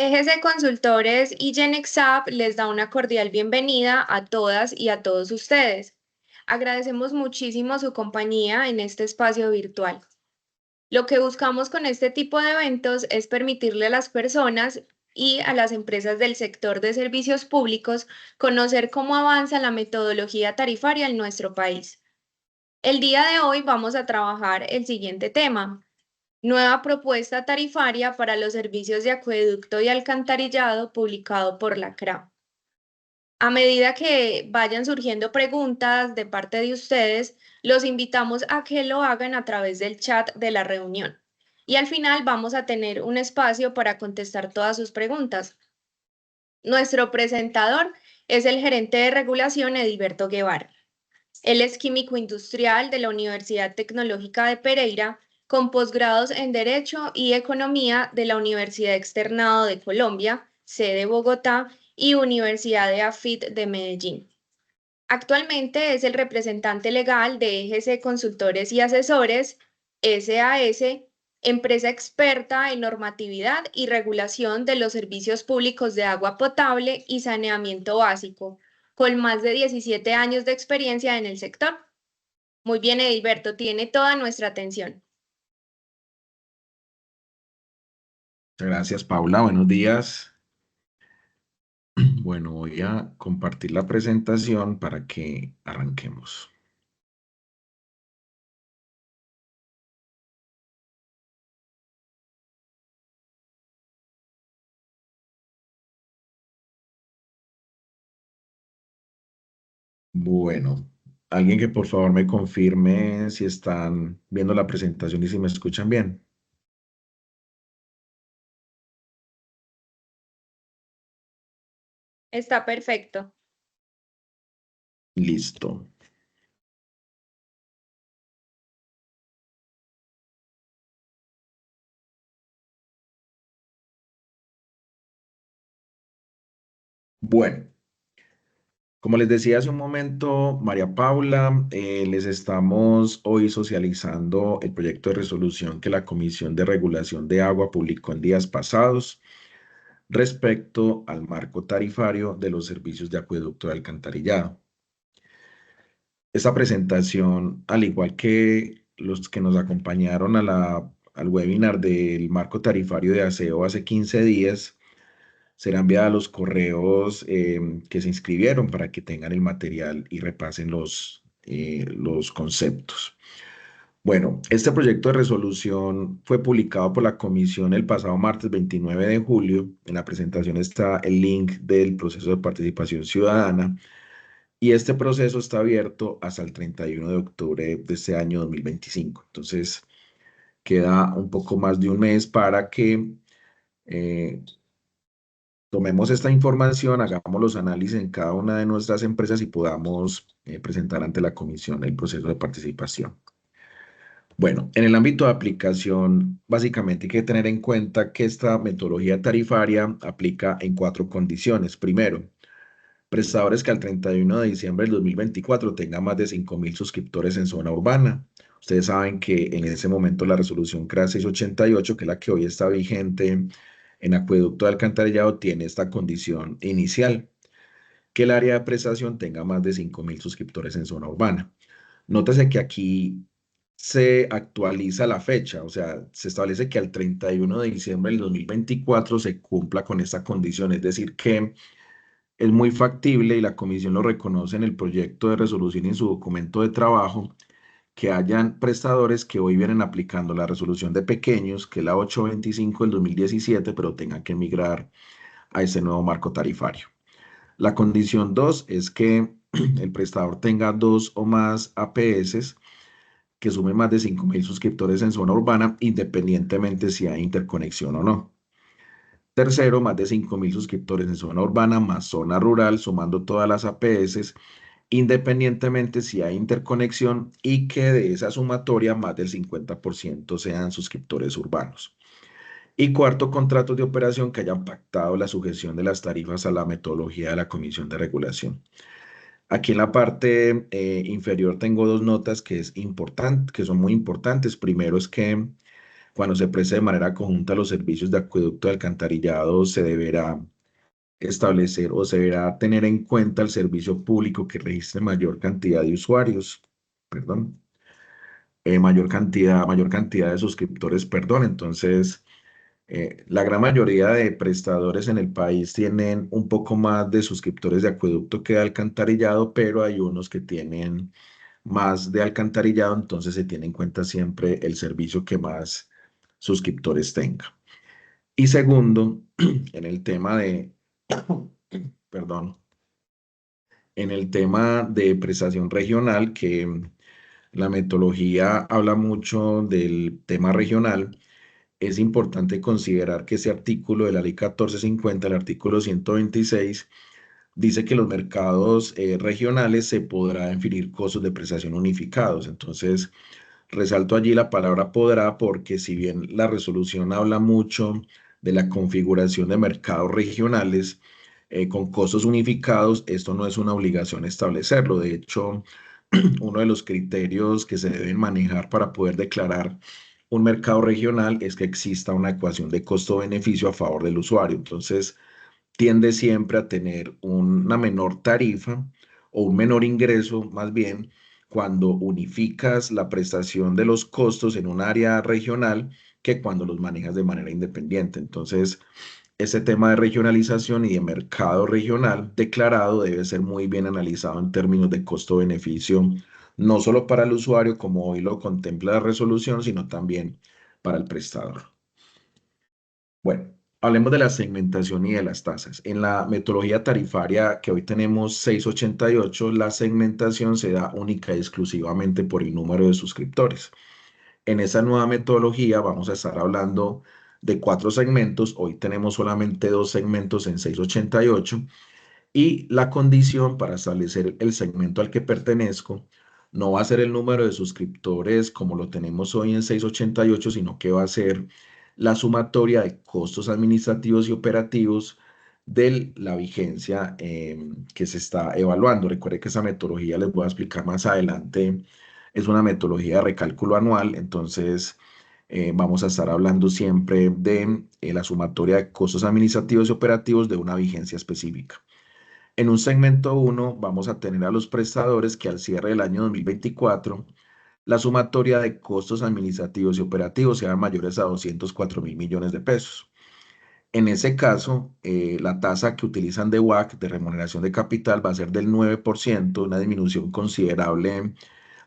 EGC Consultores y Genexap les da una cordial bienvenida a todas y a todos ustedes. Agradecemos muchísimo su compañía en este espacio virtual. Lo que buscamos con este tipo de eventos es permitirle a las personas y a las empresas del sector de servicios públicos conocer cómo avanza la metodología tarifaria en nuestro país. El día de hoy vamos a trabajar el siguiente tema: nueva propuesta tarifaria para los servicios de acueducto y alcantarillado publicado por la CRA. A medida que vayan surgiendo preguntas de parte de ustedes, los invitamos a que lo hagan a través del chat de la reunión. Y al final vamos a tener un espacio para contestar todas sus preguntas. Nuestro presentador es el gerente de regulación Edilberto Guevara. Él es químico industrial de la Universidad Tecnológica de Pereira, con posgrados en Derecho y Economía de la Universidad Externado de Colombia, sede Bogotá, y Universidad de AFIT de Medellín. Actualmente es el representante legal de EGC Consultores y Asesores, SAS, empresa experta en normatividad y regulación de los servicios públicos de agua potable y saneamiento básico, con más de 17 años de experiencia en el sector. Muy bien, Edilberto, tiene toda nuestra atención. Gracias, Paula. Buenos días. Bueno, voy a compartir la presentación para que arranquemos. Bueno, alguien que por favor me confirme si están viendo la presentación y si me escuchan bien. Está perfecto. Listo. Bueno, como les decía hace un momento, María Paula, les estamos hoy socializando el proyecto de resolución que la Comisión de Regulación de Agua publicó en días pasados respecto al marco tarifario de los servicios de acueducto y alcantarillado. Esta presentación, al igual que los que nos acompañaron al webinar del marco tarifario de aseo hace 15 días, será enviada a los correos que se inscribieron para que tengan el material y repasen los conceptos. Bueno, este proyecto de resolución fue publicado por la comisión el pasado martes 29 de julio. En la presentación está el link del proceso de participación ciudadana y este proceso está abierto hasta el 31 de octubre de este año 2025. Entonces, queda un poco más de un mes para que eh, tomemos esta información, hagamos los análisis en cada una de nuestras empresas y podamos presentar ante la comisión el proceso de participación. Bueno, en el ámbito de aplicación, básicamente hay que tener en cuenta que esta metodología tarifaria aplica en cuatro condiciones. Primero, prestadores que al 31 de diciembre del 2024 tengan más de 5.000 suscriptores en zona urbana. Ustedes saben que en ese momento la resolución CRA 688, que es la que hoy está vigente en acueducto de alcantarillado, tiene esta condición inicial, que el área de prestación tenga más de 5.000 suscriptores en zona urbana. Nótese que aquí se actualiza la fecha, o sea, se establece que al 31 de diciembre del 2024 se cumpla con esta condición, es decir, que es muy factible y la comisión lo reconoce en el proyecto de resolución y en su documento de trabajo, que hayan prestadores que hoy vienen aplicando la resolución de pequeños, que es la 825 del 2017, pero tengan que migrar a este nuevo marco tarifario. La condición 2 es que el prestador tenga dos o más APS que sume más de 5.000 suscriptores en zona urbana, independientemente si hay interconexión o no. Tercero, más de 5.000 suscriptores en zona urbana más zona rural, sumando todas las APS, independientemente si hay interconexión y que de esa sumatoria más del 50% sean suscriptores urbanos. Y cuarto, contratos de operación que hayan pactado la sujeción de las tarifas a la metodología de la Comisión de Regulación. Aquí en la parte inferior tengo dos notas que son muy importantes. Primero es que Cuando se preste de manera conjunta los servicios de acueducto y alcantarillado, se deberá establecer o se deberá tener en cuenta el servicio público que registre mayor cantidad de usuarios, perdón, mayor cantidad de suscriptores, perdón. Entonces, la gran mayoría de prestadores en el país tienen un poco más de suscriptores de acueducto que de alcantarillado, pero hay unos que tienen más de alcantarillado, entonces se tiene en cuenta siempre el servicio que más suscriptores tenga. Y segundo, en el tema de, perdón, en el tema de prestación regional, que la metodología habla mucho del tema regional, es importante considerar que ese artículo de la Ley 1450, el artículo 126, dice que los mercados regionales se podrá definir costos de prestación unificados. Entonces, resalto allí la palabra podrá porque si bien la resolución habla mucho de la configuración de mercados regionales con costos unificados, esto no es una obligación establecerlo. De hecho, uno de los criterios que se deben manejar para poder declarar un mercado regional es que exista una ecuación de costo-beneficio a favor del usuario. Entonces, tiende siempre a tener una menor tarifa o un menor ingreso, más bien, cuando unificas la prestación de los costos en un área regional que cuando los manejas de manera independiente. Entonces, este tema de regionalización y de mercado regional declarado debe ser muy bien analizado en términos de costo-beneficio, no solo para el usuario, como hoy lo contempla la resolución, sino también para el prestador. Bueno, hablemos de la segmentación y de las tasas. En la metodología tarifaria que hoy tenemos 688, la segmentación se da única y exclusivamente por el número de suscriptores. En esa nueva metodología vamos a estar hablando de 4 segmentos. Hoy tenemos solamente 2 segmentos en 688 y la condición para establecer el segmento al que pertenezco no va a ser el número de suscriptores como lo tenemos hoy en 688, sino que va a ser la sumatoria de costos administrativos y operativos de la vigencia que se está evaluando. Recuerde que esa metodología les voy a explicar más adelante. Es una metodología de recálculo anual, entonces vamos a estar hablando siempre de la sumatoria de costos administrativos y operativos de una vigencia específica. En un segmento uno vamos a tener a los prestadores que al cierre del año 2024 la sumatoria de costos administrativos y operativos sean mayores a 204.000 millones de pesos. En ese caso, la tasa que utilizan de WACC, de remuneración de capital, va a ser del 9%, una disminución considerable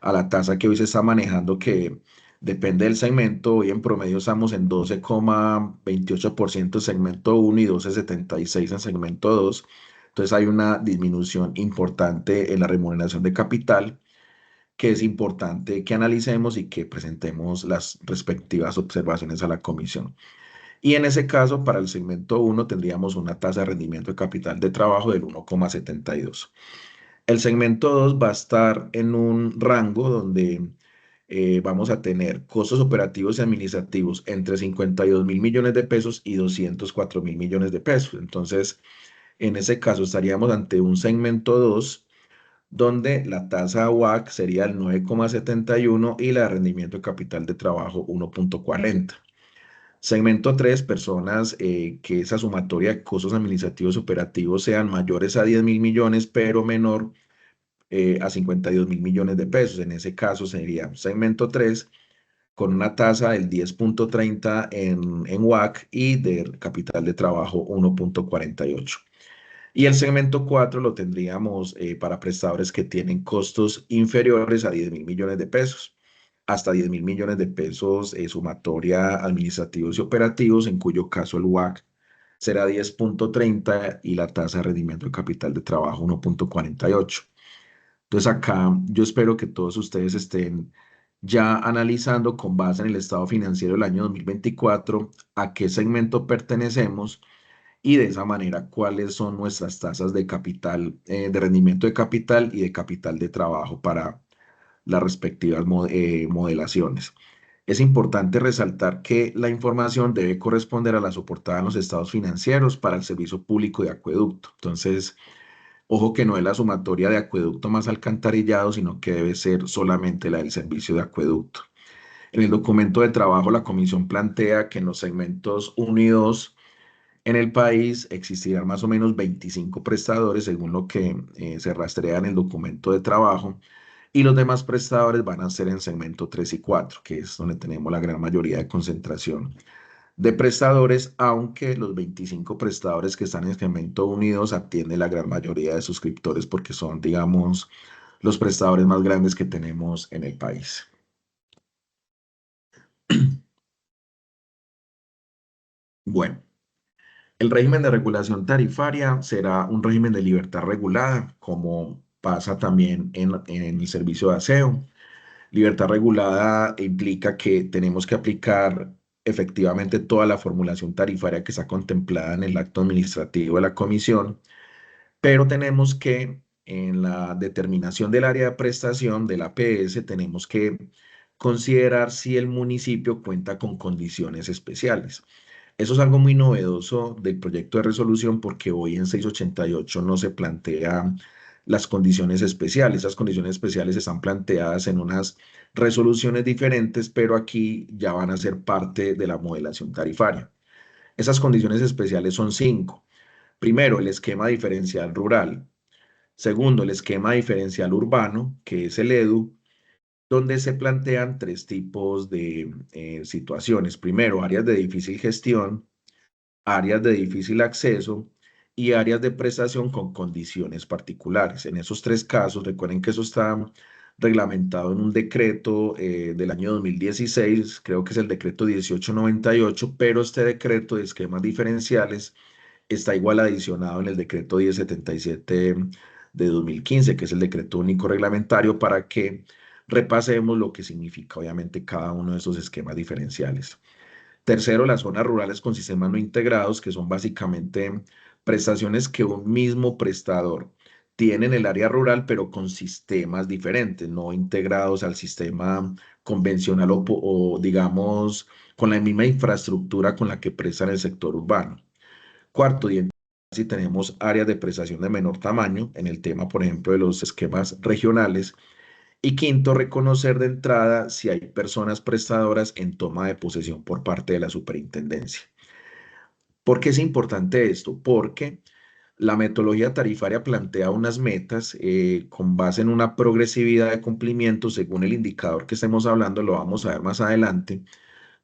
a la tasa que hoy se está manejando, que depende del segmento. Hoy en promedio estamos en 12,28% en segmento uno y 12,76% en segmento 2. Entonces hay una disminución importante en la remuneración de capital que es importante que analicemos y que presentemos las respectivas observaciones a la comisión. Y en ese caso, para el segmento uno tendríamos una tasa de rendimiento de capital de trabajo del 1,72. El segmento 2 va a estar en un rango donde vamos a tener costos operativos y administrativos entre 52.000 millones de pesos y 204.000 millones de pesos. Entonces, en ese caso estaríamos ante un segmento 2 donde la tasa WACC sería el 9,71 y la de rendimiento de capital de trabajo 1,40. Segmento 3, personas que esa sumatoria de costos administrativos operativos sean mayores a 10.000 millones, pero menor a 52.000 millones de pesos. En ese caso sería segmento 3 con una tasa del 10,30 en WACC y de capital de trabajo 1,48. Y el segmento 4 lo tendríamos para prestadores que tienen costos inferiores a 10.000 millones de pesos, hasta 10.000 millones de pesos sumatoria administrativos y operativos, en cuyo caso el WACC será 10,30 y la tasa de rendimiento de capital de trabajo 1,48. Entonces acá yo espero que todos ustedes estén ya analizando con base en el estado financiero del año 2024 a qué segmento pertenecemos y de esa manera cuáles son nuestras tasas de capital, de rendimiento de capital y de capital de trabajo para las respectivas modelaciones. Es importante resaltar que la información debe corresponder a la soportada en los estados financieros para el servicio público de acueducto. Entonces, ojo que no es la sumatoria de acueducto más alcantarillado, sino que debe ser solamente la del servicio de acueducto. En el documento de trabajo, la comisión plantea que en los segmentos 1 y 2 en el país existirán más o menos 25 prestadores, según lo que se rastrea en el documento de trabajo, y los demás prestadores van a ser en segmento 3 y 4, que es donde tenemos la gran mayoría de concentración de prestadores, aunque los 25 prestadores que están en segmento unidos atienden la gran mayoría de suscriptores porque son, digamos, los prestadores más grandes que tenemos en el país. Bueno, el régimen de regulación tarifaria será un régimen de libertad regulada, como pasa también en el servicio de aseo. Libertad regulada implica que tenemos que aplicar efectivamente toda la formulación tarifaria que está contemplada en el acto administrativo de la comisión, pero tenemos que, en la determinación del área de prestación del APS, tenemos que considerar si el municipio cuenta con condiciones especiales. Eso es algo muy novedoso del proyecto de resolución porque hoy en 688 no se plantean las condiciones especiales. Esas condiciones especiales están planteadas en unas resoluciones diferentes, pero aquí ya van a ser parte de la modelación tarifaria. Esas condiciones especiales son cinco. Primero, el esquema diferencial rural. Segundo, el esquema diferencial urbano, que es el EDU, donde se plantean tres tipos de situaciones. Primero, áreas de difícil gestión, áreas de difícil acceso y áreas de prestación con condiciones particulares. En esos tres casos, recuerden que eso está reglamentado en un decreto del año 2016, creo que es el decreto 1898, pero este decreto de esquemas diferenciales está igual adicionado en el decreto 1077 de 2015, que es el decreto único reglamentario, para que repasemos lo que significa obviamente cada uno de esos esquemas diferenciales. Tercero, las zonas rurales con sistemas no integrados, que son básicamente prestaciones que un mismo prestador tiene en el área rural, pero con sistemas diferentes, no integrados al sistema convencional o digamos, con la misma infraestructura con la que presta en el sector urbano. Cuarto, si tenemos áreas de prestación de menor tamaño, en el tema, por ejemplo, de los esquemas regionales. Y quinto, reconocer de entrada si hay personas prestadoras en toma de posesión por parte de la superintendencia. ¿Por qué es importante esto? Porque la metodología tarifaria plantea unas metas con base en una progresividad de cumplimiento según el indicador que estemos hablando, lo vamos a ver más adelante,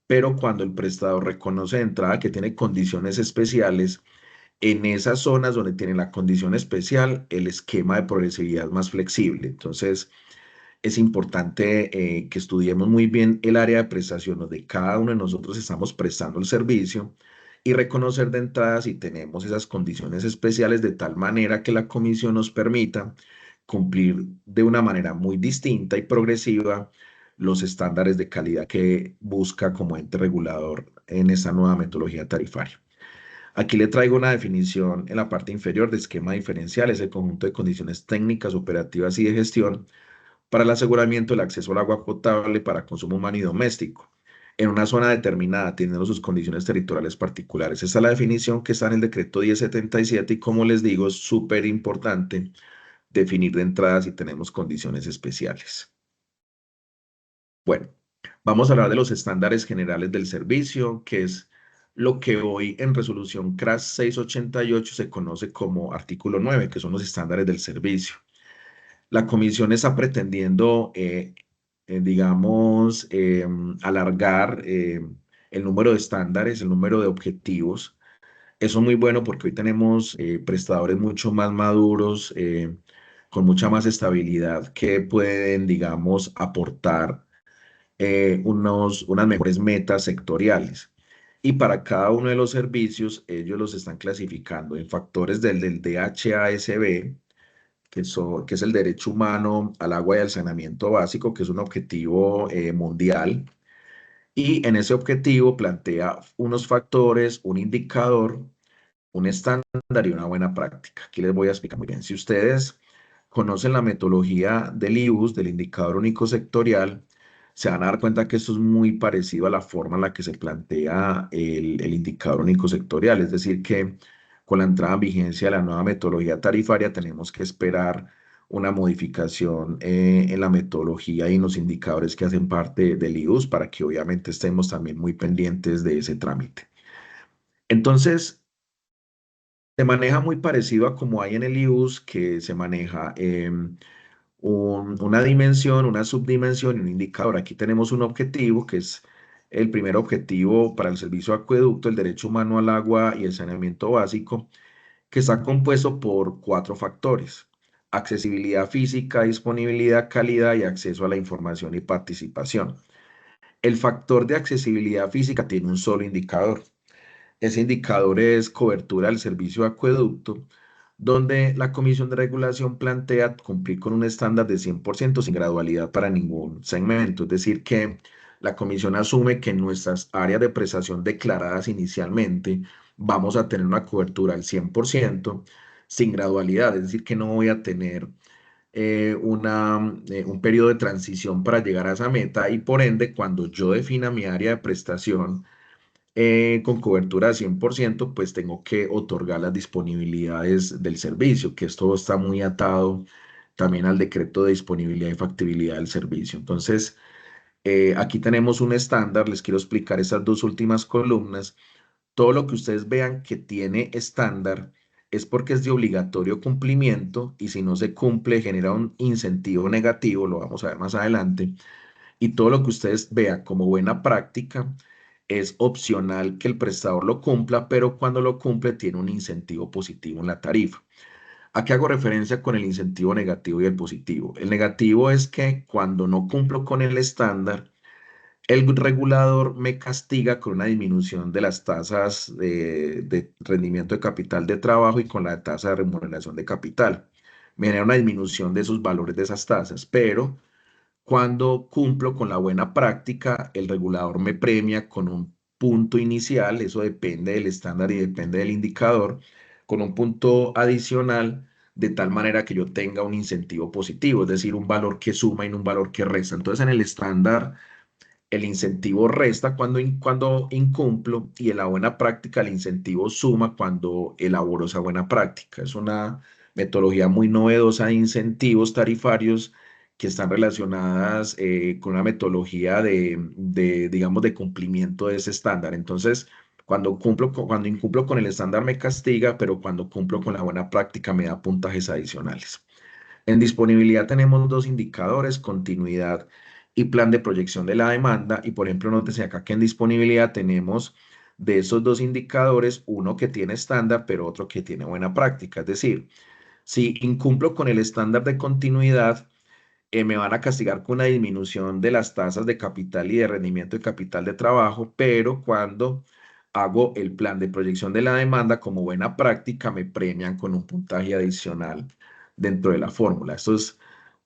pero cuando el prestador reconoce de entrada que tiene condiciones especiales, en esas zonas donde tiene la condición especial, el esquema de progresividad es más flexible. Entonces, es importante que estudiemos muy bien el área de prestación donde cada uno de nosotros estamos prestando el servicio y reconocer de entrada si tenemos esas condiciones especiales de tal manera que la comisión nos permita cumplir de una manera muy distinta y progresiva los estándares de calidad que busca como ente regulador en esta nueva metodología tarifaria. Aquí le traigo una definición en la parte inferior de esquema diferencial, es el conjunto de condiciones técnicas, operativas y de gestión para el aseguramiento del acceso al agua potable para consumo humano y doméstico, en una zona determinada, teniendo sus condiciones territoriales particulares. Esta es la definición que está en el decreto 1077 y como les digo, es súper importante definir de entrada si tenemos condiciones especiales. Bueno, vamos a hablar de los estándares generales del servicio, que es lo que hoy en resolución CRAS 688 se conoce como artículo 9, que son los estándares del servicio. La comisión está pretendiendo, digamos, alargar el número de estándares, el número de objetivos. Eso es muy bueno porque hoy tenemos prestadores mucho más maduros, con mucha más estabilidad, que pueden, digamos, aportar unas mejores metas sectoriales. Y para cada uno de los servicios, ellos los están clasificando en factores del DHASB, que es el derecho humano al agua y al saneamiento básico, que es un objetivo mundial. Y en ese objetivo plantea unos factores, un indicador, un estándar y una buena práctica. Aquí les voy a explicar muy bien. Si ustedes conocen la metodología del IBUS, del indicador único sectorial, se van a dar cuenta que esto es muy parecido a la forma en la que se plantea el indicador único sectorial. Es decir, que con la entrada en vigencia de la nueva metodología tarifaria tenemos que esperar una modificación en la metodología y en los indicadores que hacen parte del IUS para que obviamente estemos también muy pendientes de ese trámite. Entonces, se maneja muy parecido a como hay en el IUS, que se maneja una dimensión, una subdimensión y un indicador. Aquí tenemos un objetivo que es el primer objetivo para el servicio de acueducto, el derecho humano al agua y el saneamiento básico, que está compuesto por cuatro factores: accesibilidad física, disponibilidad, calidad y acceso a la información y participación. El factor de accesibilidad física tiene un solo indicador. Ese indicador es cobertura del servicio de acueducto, donde la Comisión de Regulación plantea cumplir con un estándar de 100% sin gradualidad para ningún segmento. Es decir, que la Comisión asume que en nuestras áreas de prestación declaradas inicialmente vamos a tener una cobertura al 100% sin gradualidad. Es decir, que no voy a tener un periodo de transición para llegar a esa meta y por ende, cuando yo defina mi área de prestación, con cobertura de 100%, pues tengo que otorgar las disponibilidades del servicio, que esto está muy atado también al decreto de disponibilidad y factibilidad del servicio. Entonces, aquí tenemos un estándar, les quiero explicar esas dos últimas columnas. Todo lo que ustedes vean que tiene estándar es porque es de obligatorio cumplimiento y si no se cumple genera un incentivo negativo, lo vamos a ver más adelante, y todo lo que ustedes vean como buena práctica es opcional que el prestador lo cumpla, pero cuando lo cumple tiene un incentivo positivo en la tarifa. ¿A qué hago referencia con el incentivo negativo y el positivo? El negativo es que cuando no cumplo con el estándar, el regulador me castiga con una disminución de las tasas de rendimiento de capital de trabajo y con la tasa de remuneración de capital. Me genera una disminución de esos valores de esas tasas, pero cuando cumplo con la buena práctica, el regulador me premia con un punto inicial, eso depende del estándar y depende del indicador, con un punto adicional, de tal manera que yo tenga un incentivo positivo, es decir, un valor que suma y no un valor que resta. Entonces, en el estándar el incentivo resta cuando incumplo y en la buena práctica el incentivo suma cuando elaboro esa buena práctica. Es una metodología muy novedosa de incentivos tarifarios que están relacionadas con una metodología digamos, de cumplimiento de ese estándar. Entonces, cuando incumplo con el estándar me castiga, pero cuando cumplo con la buena práctica me da puntajes adicionales. En disponibilidad tenemos dos indicadores: continuidad y plan de proyección de la demanda. Y por ejemplo, nótese acá que en disponibilidad tenemos de esos dos indicadores, uno que tiene estándar, pero otro que tiene buena práctica. Es decir, si incumplo con el estándar de continuidad, me van a castigar con una disminución de las tasas de capital y de rendimiento de capital de trabajo, pero cuando hago el plan de proyección de la demanda como buena práctica, me premian con un puntaje adicional dentro de la fórmula. Esto es,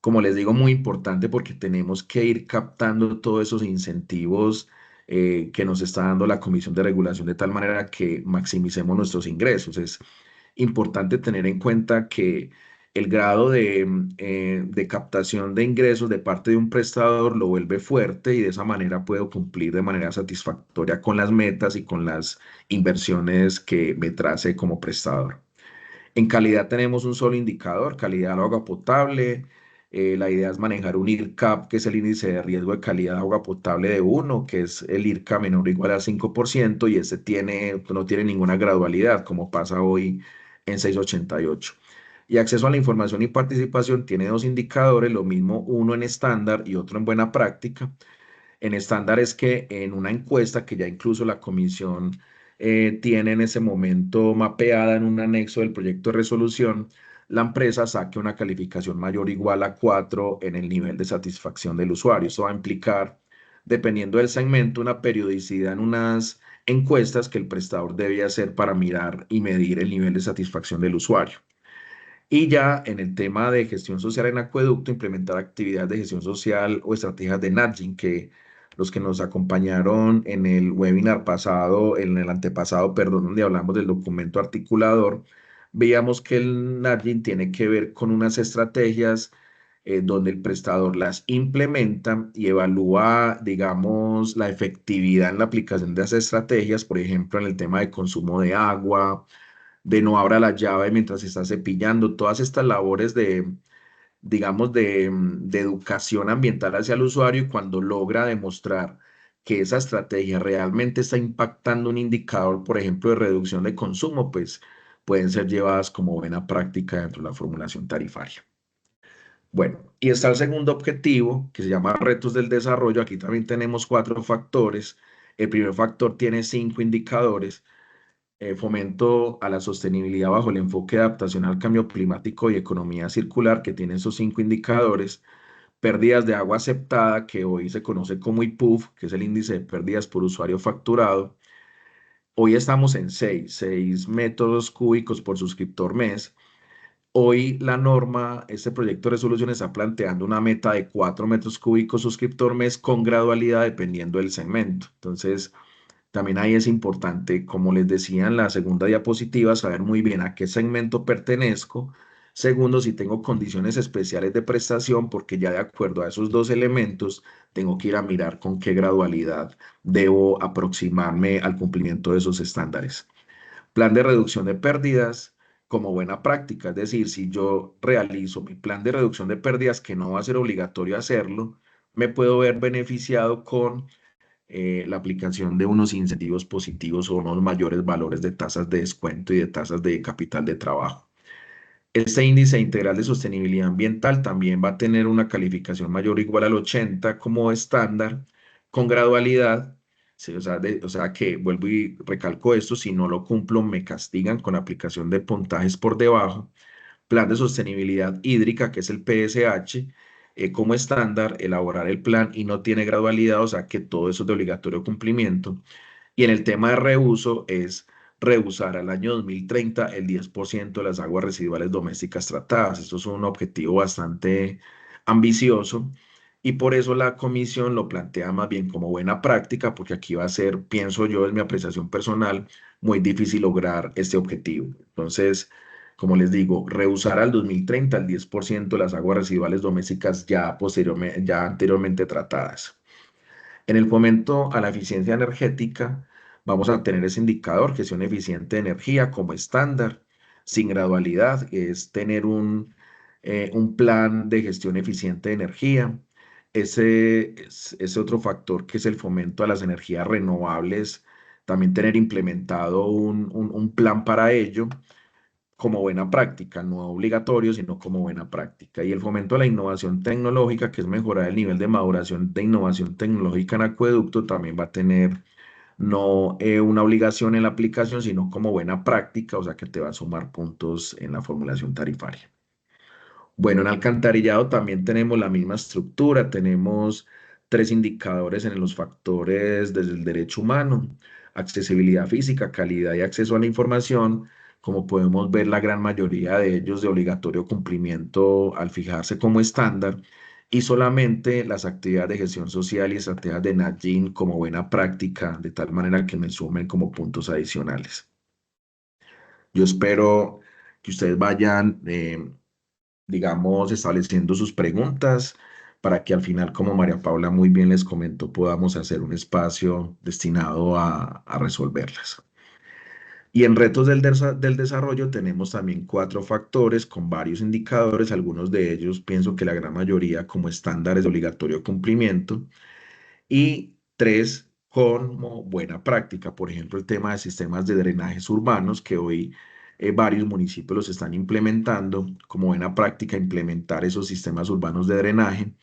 como les digo, muy importante porque tenemos que ir captando todos esos incentivos que nos está dando la Comisión de Regulación de tal manera que maximicemos nuestros ingresos. Es importante tener en cuenta que el grado de captación de ingresos de parte de un prestador lo vuelve fuerte y de esa manera puedo cumplir de manera satisfactoria con las metas y con las inversiones que me trace como prestador. En calidad tenemos un solo indicador: calidad del agua potable. La idea es manejar un IRCAP, que es el índice de riesgo de calidad de agua potable de uno, que es el IRCA menor o igual a 5%, y este no tiene ninguna gradualidad, como pasa hoy en 688. Y acceso a la información y participación tiene dos indicadores, lo mismo uno en estándar y otro en buena práctica. En estándar es que en una encuesta que ya incluso la comisión tiene en ese momento mapeada en un anexo del proyecto de resolución, la empresa saque una calificación mayor o igual a 4 en el nivel de satisfacción del usuario. Eso va a implicar, dependiendo del segmento, una periodicidad en unas encuestas que el prestador debe hacer para mirar y medir el nivel de satisfacción del usuario. Y ya en el tema de gestión social en acueducto, implementar actividades de gestión social o estrategias de nudging, que los que nos acompañaron en el webinar pasado, en el antepasado, perdón, donde hablamos del documento articulador, veíamos que el nudging tiene que ver con unas estrategias donde el prestador las implementa y evalúa, digamos, la efectividad en la aplicación de esas estrategias, por ejemplo, en el tema de consumo de agua, de no abra la llave mientras se está cepillando, todas estas labores digamos, de educación ambiental hacia el usuario y cuando logra demostrar que esa estrategia realmente está impactando un indicador, por ejemplo, de reducción de consumo, pues pueden ser llevadas como buena práctica dentro de la formulación tarifaria. Bueno, y está el segundo objetivo, que se llama retos del desarrollo. Aquí también tenemos 4 factores. El primer factor tiene 5 indicadores. Fomento a la sostenibilidad bajo el enfoque de adaptación al cambio climático y economía circular, que tiene esos 5 indicadores. Pérdidas de agua aceptada, que hoy se conoce como IPUF, que es el índice de pérdidas por usuario facturado. Hoy estamos en 6 metros cúbicos por suscriptor mes. Hoy la norma, este proyecto de resolución está planteando una meta de 4 metros cúbicos suscriptor mes con gradualidad dependiendo del segmento. Entonces, también ahí es importante, como les decía en la segunda diapositiva, saber muy bien a qué segmento pertenezco. Segundo, si tengo condiciones especiales de prestación, porque ya de acuerdo a esos 2 elementos, tengo que ir a mirar con qué gradualidad debo aproximarme al cumplimiento de esos estándares. Plan de reducción de pérdidas como buena práctica, es decir, si yo realizo mi plan de reducción de pérdidas, que no va a ser obligatorio hacerlo, me puedo ver beneficiado con la aplicación de unos incentivos positivos o unos mayores valores de tasas de descuento y de tasas de capital de trabajo. Este índice integral de sostenibilidad ambiental también va a tener una calificación mayor o igual al 80 como estándar, con gradualidad. Sí, o sea que vuelvo y recalco esto, si no lo cumplo me castigan con aplicación de puntajes por debajo. Plan de sostenibilidad hídrica, que es el PSH, como estándar, elaborar el plan y no tiene gradualidad, o sea que todo eso es de obligatorio cumplimiento. Y en el tema de reuso es reusar al año 2030 el 10% de las aguas residuales domésticas tratadas. Esto es un objetivo bastante ambicioso y por eso la comisión lo plantea más bien como buena práctica, porque aquí va a ser, pienso yo, es mi apreciación personal, muy difícil lograr este objetivo. Entonces, como les digo, reusar al 2030 el 10% de las aguas residuales domésticas ya posteriormente, ya anteriormente tratadas. En el fomento a la eficiencia energética, vamos a tener ese indicador, gestión eficiente de energía como estándar, sin gradualidad, es tener un plan de gestión eficiente de energía. Ese otro factor que es el fomento a las energías renovables, también tener implementado un plan para ello como buena práctica, no obligatorio, sino como buena práctica. Y el fomento a la innovación tecnológica, que es mejorar el nivel de maduración de innovación tecnológica en acueducto, también va a tener no una obligación en la aplicación, sino como buena práctica, o sea que te va a sumar puntos en la formulación tarifaria. Bueno, en alcantarillado también tenemos la misma estructura, tenemos 3 indicadores en los factores desde el derecho humano, accesibilidad física, calidad y acceso a la información. Como podemos ver, la gran mayoría de ellos de obligatorio cumplimiento al fijarse como estándar y solamente las actividades de gestión social y estrategias de NAGIN como buena práctica, de tal manera que me sumen como puntos adicionales. Yo espero que ustedes vayan digamos, estableciendo sus preguntas para que al final, como María Paula muy bien les comentó, podamos hacer un espacio destinado a resolverlas. Y en retos del desarrollo tenemos también 4 factores con varios indicadores, algunos de ellos pienso que la gran mayoría como estándares de obligatorio cumplimiento y 3 como buena práctica, por ejemplo, el tema de sistemas de drenajes urbanos que hoy varios municipios los están implementando como buena práctica implementar esos sistemas urbanos de drenaje.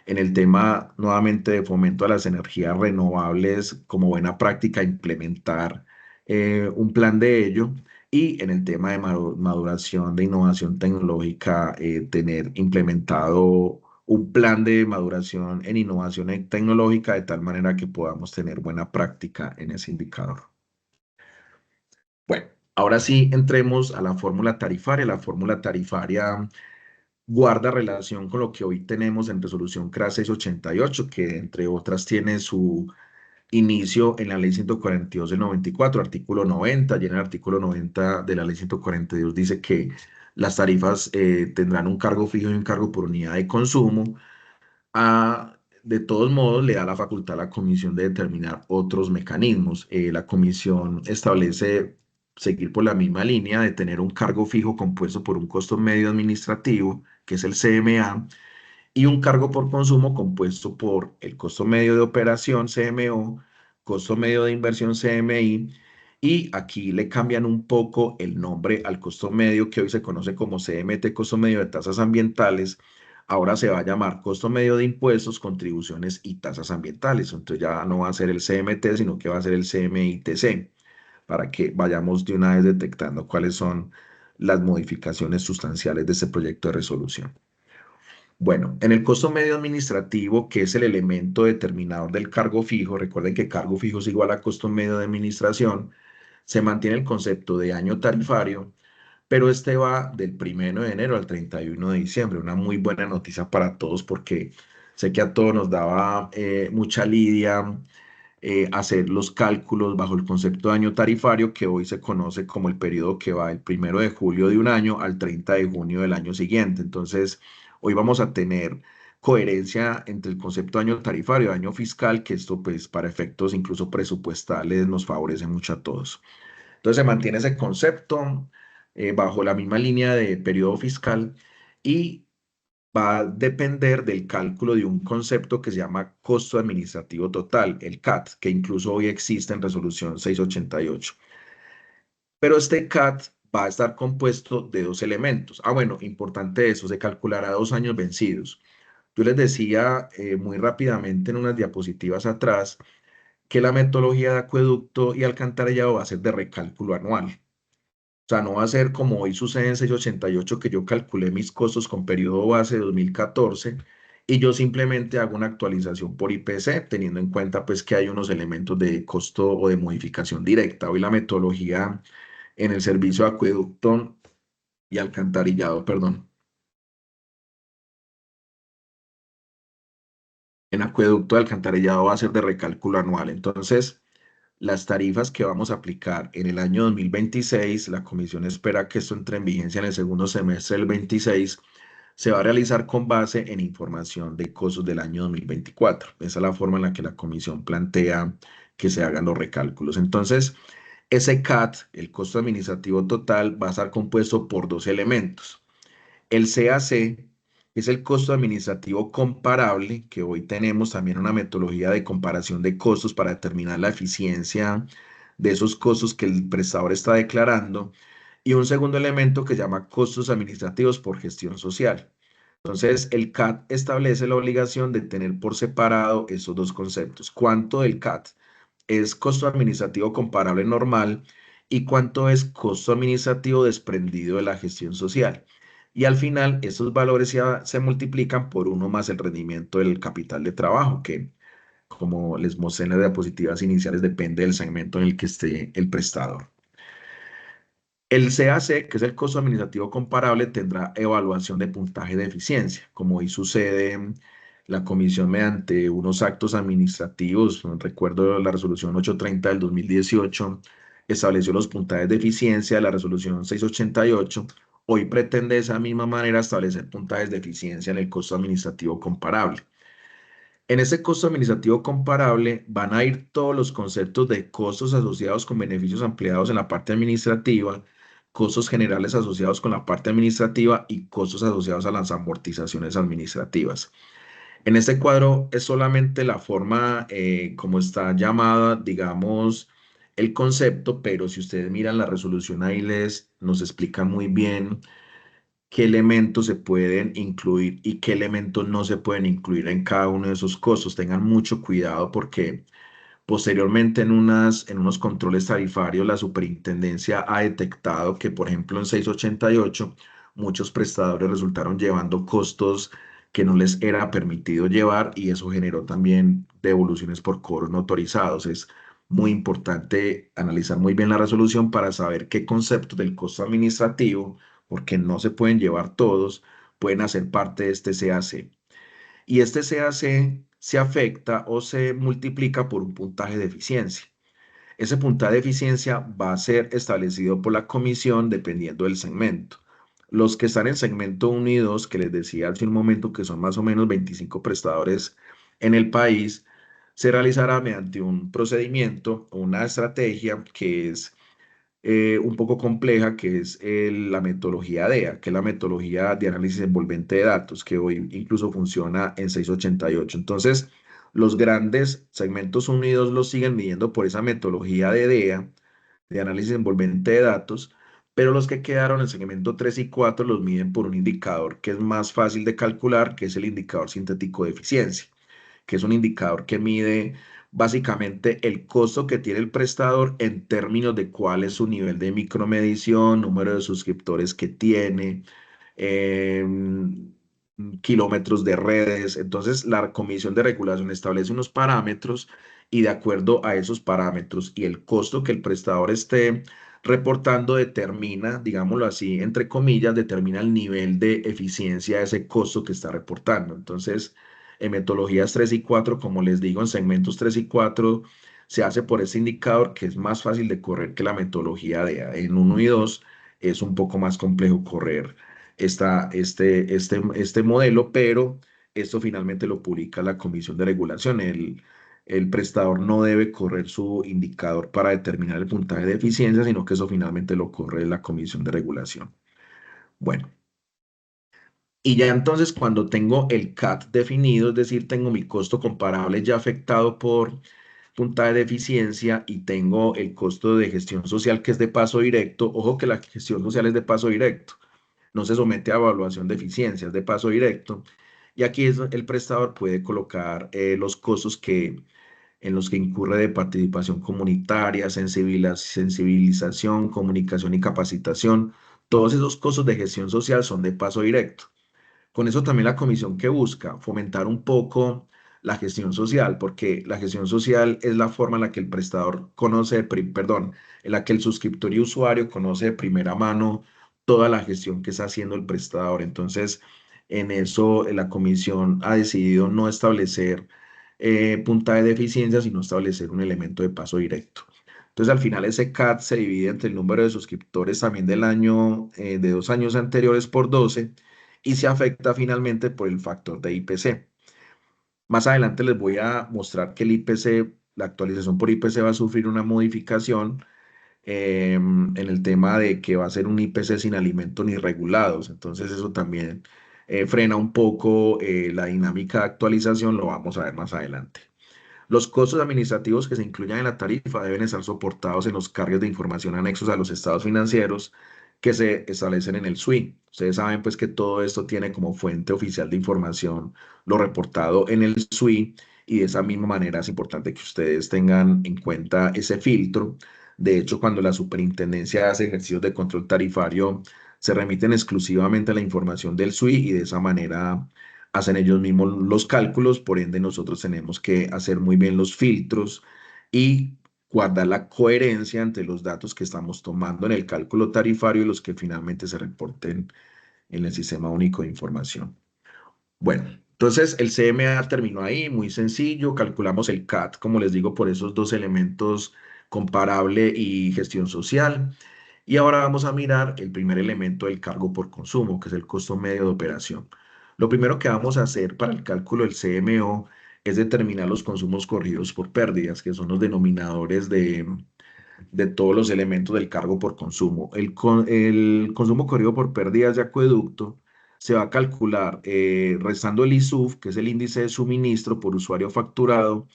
En el tema nuevamente de fomento a las energías renovables como buena práctica implementar un plan de ello. Y en el tema de maduración de innovación tecnológica, tener implementado un plan de maduración en innovación tecnológica de tal manera que podamos tener buena práctica en ese indicador. Bueno, ahora sí entremos a la fórmula tarifaria. La fórmula tarifaria guarda relación con lo que hoy tenemos en resolución CRA 688, que entre otras tiene su inicio en la ley 142 del 94, artículo 90, y en el artículo 90 de la ley 142 dice que las tarifas tendrán un cargo fijo y un cargo por unidad de consumo. De todos modos, le da la facultad a la comisión de determinar otros mecanismos. La comisión establece seguir por la misma línea de tener un cargo fijo compuesto por un costo medio administrativo, que es el CMA, y un cargo por consumo compuesto por el costo medio de operación, CMO, costo medio de inversión, CMI, y aquí le cambian un poco el nombre al costo medio que hoy se conoce como CMT, costo medio de tasas ambientales. Ahora se va a llamar costo medio de impuestos, contribuciones y tasas ambientales. Entonces ya no va a ser el CMT, sino que va a ser el CMITC, para que vayamos de una vez detectando cuáles son las modificaciones sustanciales de este proyecto de resolución. Bueno, en el costo medio administrativo, que es el elemento determinador del cargo fijo, recuerden que cargo fijo es igual a costo medio de administración, se mantiene el concepto de año tarifario, pero este va del 1 de enero al 31 de diciembre. Una muy buena noticia para todos porque sé que a todos nos daba mucha lidia hacer los cálculos bajo el concepto de año tarifario, que hoy se conoce como el periodo que va del 1 de julio de un año al 30 de junio del año siguiente. Entonces, hoy vamos a tener coherencia entre el concepto de año tarifario y año fiscal, que esto pues para efectos incluso presupuestales nos favorece mucho a todos. Entonces se mantiene ese concepto bajo la misma línea de periodo fiscal y va a depender del cálculo de un concepto que se llama costo administrativo total, el CAT, que incluso hoy existe en resolución 688. Pero este CAT va a estar compuesto de dos elementos. Bueno, importante eso, se calculará a 2 años vencidos. Yo les decía muy rápidamente en unas diapositivas atrás que la metodología de acueducto y alcantarillado va a ser de recálculo anual. O sea, no va a ser como hoy sucede en 688 que yo calculé mis costos con periodo base de 2014 y yo simplemente hago una actualización por IPC, teniendo en cuenta pues que hay unos elementos de costo o de modificación directa. Hoy la metodología en el servicio de acueducto y alcantarillado, perdón, en acueducto y alcantarillado va a ser de recálculo anual. Entonces, las tarifas que vamos a aplicar en el año 2026, la comisión espera que esto entre en vigencia en el segundo semestre del 26, se va a realizar con base en información de costos del año 2024. Esa es la forma en la que la comisión plantea que se hagan los recálculos. Entonces, ese CAT, el costo administrativo total, va a estar compuesto por dos elementos. El CAC es el costo administrativo comparable, que hoy tenemos también una metodología de comparación de costos para determinar la eficiencia de esos costos que el prestador está declarando. Y un segundo elemento que se llama costos administrativos por gestión social. Entonces, el CAT establece la obligación de tener por separado esos dos conceptos. ¿Cuánto del CAT es costo administrativo comparable normal y cuánto es costo administrativo desprendido de la gestión social? Y al final, esos valores ya se multiplican por uno más el rendimiento del capital de trabajo, que como les mostré en las diapositivas iniciales, depende del segmento en el que esté el prestador. El CAC, que es el costo administrativo comparable, tendrá evaluación de puntaje de eficiencia, como hoy sucede la comisión mediante unos actos administrativos. Recuerdo la resolución 830 del 2018 estableció los puntajes de eficiencia, la resolución 688 hoy pretende de esa misma manera establecer puntajes de eficiencia en el costo administrativo comparable. En ese costo administrativo comparable van a ir todos los conceptos de costos asociados con beneficios ampliados en la parte administrativa, costos generales asociados con la parte administrativa y costos asociados a las amortizaciones administrativas. En este cuadro es solamente la forma como está llamada, digamos, el concepto, pero si ustedes miran la resolución ahí nos explica muy bien qué elementos se pueden incluir y qué elementos no se pueden incluir en cada uno de esos costos. Tengan mucho cuidado porque posteriormente en unos controles tarifarios la superintendencia ha detectado que, por ejemplo, en 688 muchos prestadores resultaron llevando costos que no les era permitido llevar y eso generó también devoluciones por cobros no autorizados. Es muy importante analizar muy bien la resolución para saber qué conceptos del costo administrativo, porque no se pueden llevar todos, pueden hacer parte de este CAC. Y este CAC se afecta o se multiplica por un puntaje de eficiencia. Ese puntaje de eficiencia va a ser establecido por la comisión dependiendo del segmento. Los que están en segmento 1 y 2, que les decía hace un momento que son más o menos 25 prestadores en el país, se realizará mediante un procedimiento o una estrategia que es un poco compleja, que es la metodología DEA, que es la metodología de análisis envolvente de datos, que hoy incluso funciona en 688. Entonces, los grandes segmentos unidos los siguen midiendo por esa metodología de DEA, de análisis envolvente de datos, pero los que quedaron en el segmento 3 y 4 los miden por un indicador que es más fácil de calcular, que es el indicador sintético de eficiencia, que es un indicador que mide básicamente el costo que tiene el prestador en términos de cuál es su nivel de micromedición, número de suscriptores que tiene, kilómetros de redes. Entonces, la Comisión de Regulación establece unos parámetros y de acuerdo a esos parámetros y el costo que el prestador esté reportando determina, digámoslo así, entre comillas, determina el nivel de eficiencia de ese costo que está reportando. Entonces, en metodologías 3 y 4, como les digo, en segmentos 3 y 4, se hace por ese indicador que es más fácil de correr que la metodología de en 1 y 2 es un poco más complejo correr este modelo, pero esto finalmente lo publica la Comisión de Regulación. El prestador no debe correr su indicador para determinar el puntaje de eficiencia, sino que eso finalmente lo corre la Comisión de Regulación. Bueno, y ya entonces cuando tengo el CAT definido, es decir, tengo mi costo comparable ya afectado por puntaje de eficiencia y tengo el costo de gestión social que es de paso directo. Ojo que la gestión social es de paso directo, no se somete a evaluación de eficiencia, es de paso directo. Y aquí el prestador puede colocar los costos en los que incurre de participación comunitaria, sensibilización, comunicación y capacitación. Todos esos costos de gestión social son de paso directo. Con eso también la comisión que busca fomentar un poco la gestión social, porque la gestión social es la forma en la que el prestador conoce, perdón, en la que el suscriptor y usuario conoce de primera mano toda la gestión que está haciendo el prestador. Entonces, en eso la comisión ha decidido no establecer puntaje de eficiencia, sino establecer un elemento de paso directo. Entonces, al final ese CAT se divide entre el número de suscriptores también del año, de 2 años anteriores por 12 y se afecta finalmente por el factor de IPC. Más adelante les voy a mostrar que el IPC, la actualización por IPC va a sufrir una modificación en el tema de que va a ser un IPC sin alimentos ni regulados. Entonces eso también frena un poco la dinámica de actualización, lo vamos a ver más adelante. Los costos administrativos que se incluyan en la tarifa deben estar soportados en los cargos de información anexos a los estados financieros que se establecen en el SWI. Ustedes saben pues que todo esto tiene como fuente oficial de información lo reportado en el SWI y de esa misma manera es importante que ustedes tengan en cuenta ese filtro. De hecho, cuando la superintendencia hace ejercicios de control tarifario, se remiten exclusivamente a la información del SWI y de esa manera hacen ellos mismos los cálculos, por ende nosotros tenemos que hacer muy bien los filtros y guardar la coherencia entre los datos que estamos tomando en el cálculo tarifario y los que finalmente se reporten en el Sistema Único de Información. Bueno, entonces el CMA terminó ahí, muy sencillo, calculamos el CAT, como les digo, por esos dos elementos, comparable y gestión social. Y ahora vamos a mirar el primer elemento del cargo por consumo, que es el costo medio de operación. Lo primero que vamos a hacer para el cálculo del CMO es determinar los consumos corridos por pérdidas, que son los denominadores de todos los elementos del cargo por consumo. El consumo corrido por pérdidas de acueducto se va a calcular restando el ISUF, que es el índice de suministro por usuario facturado,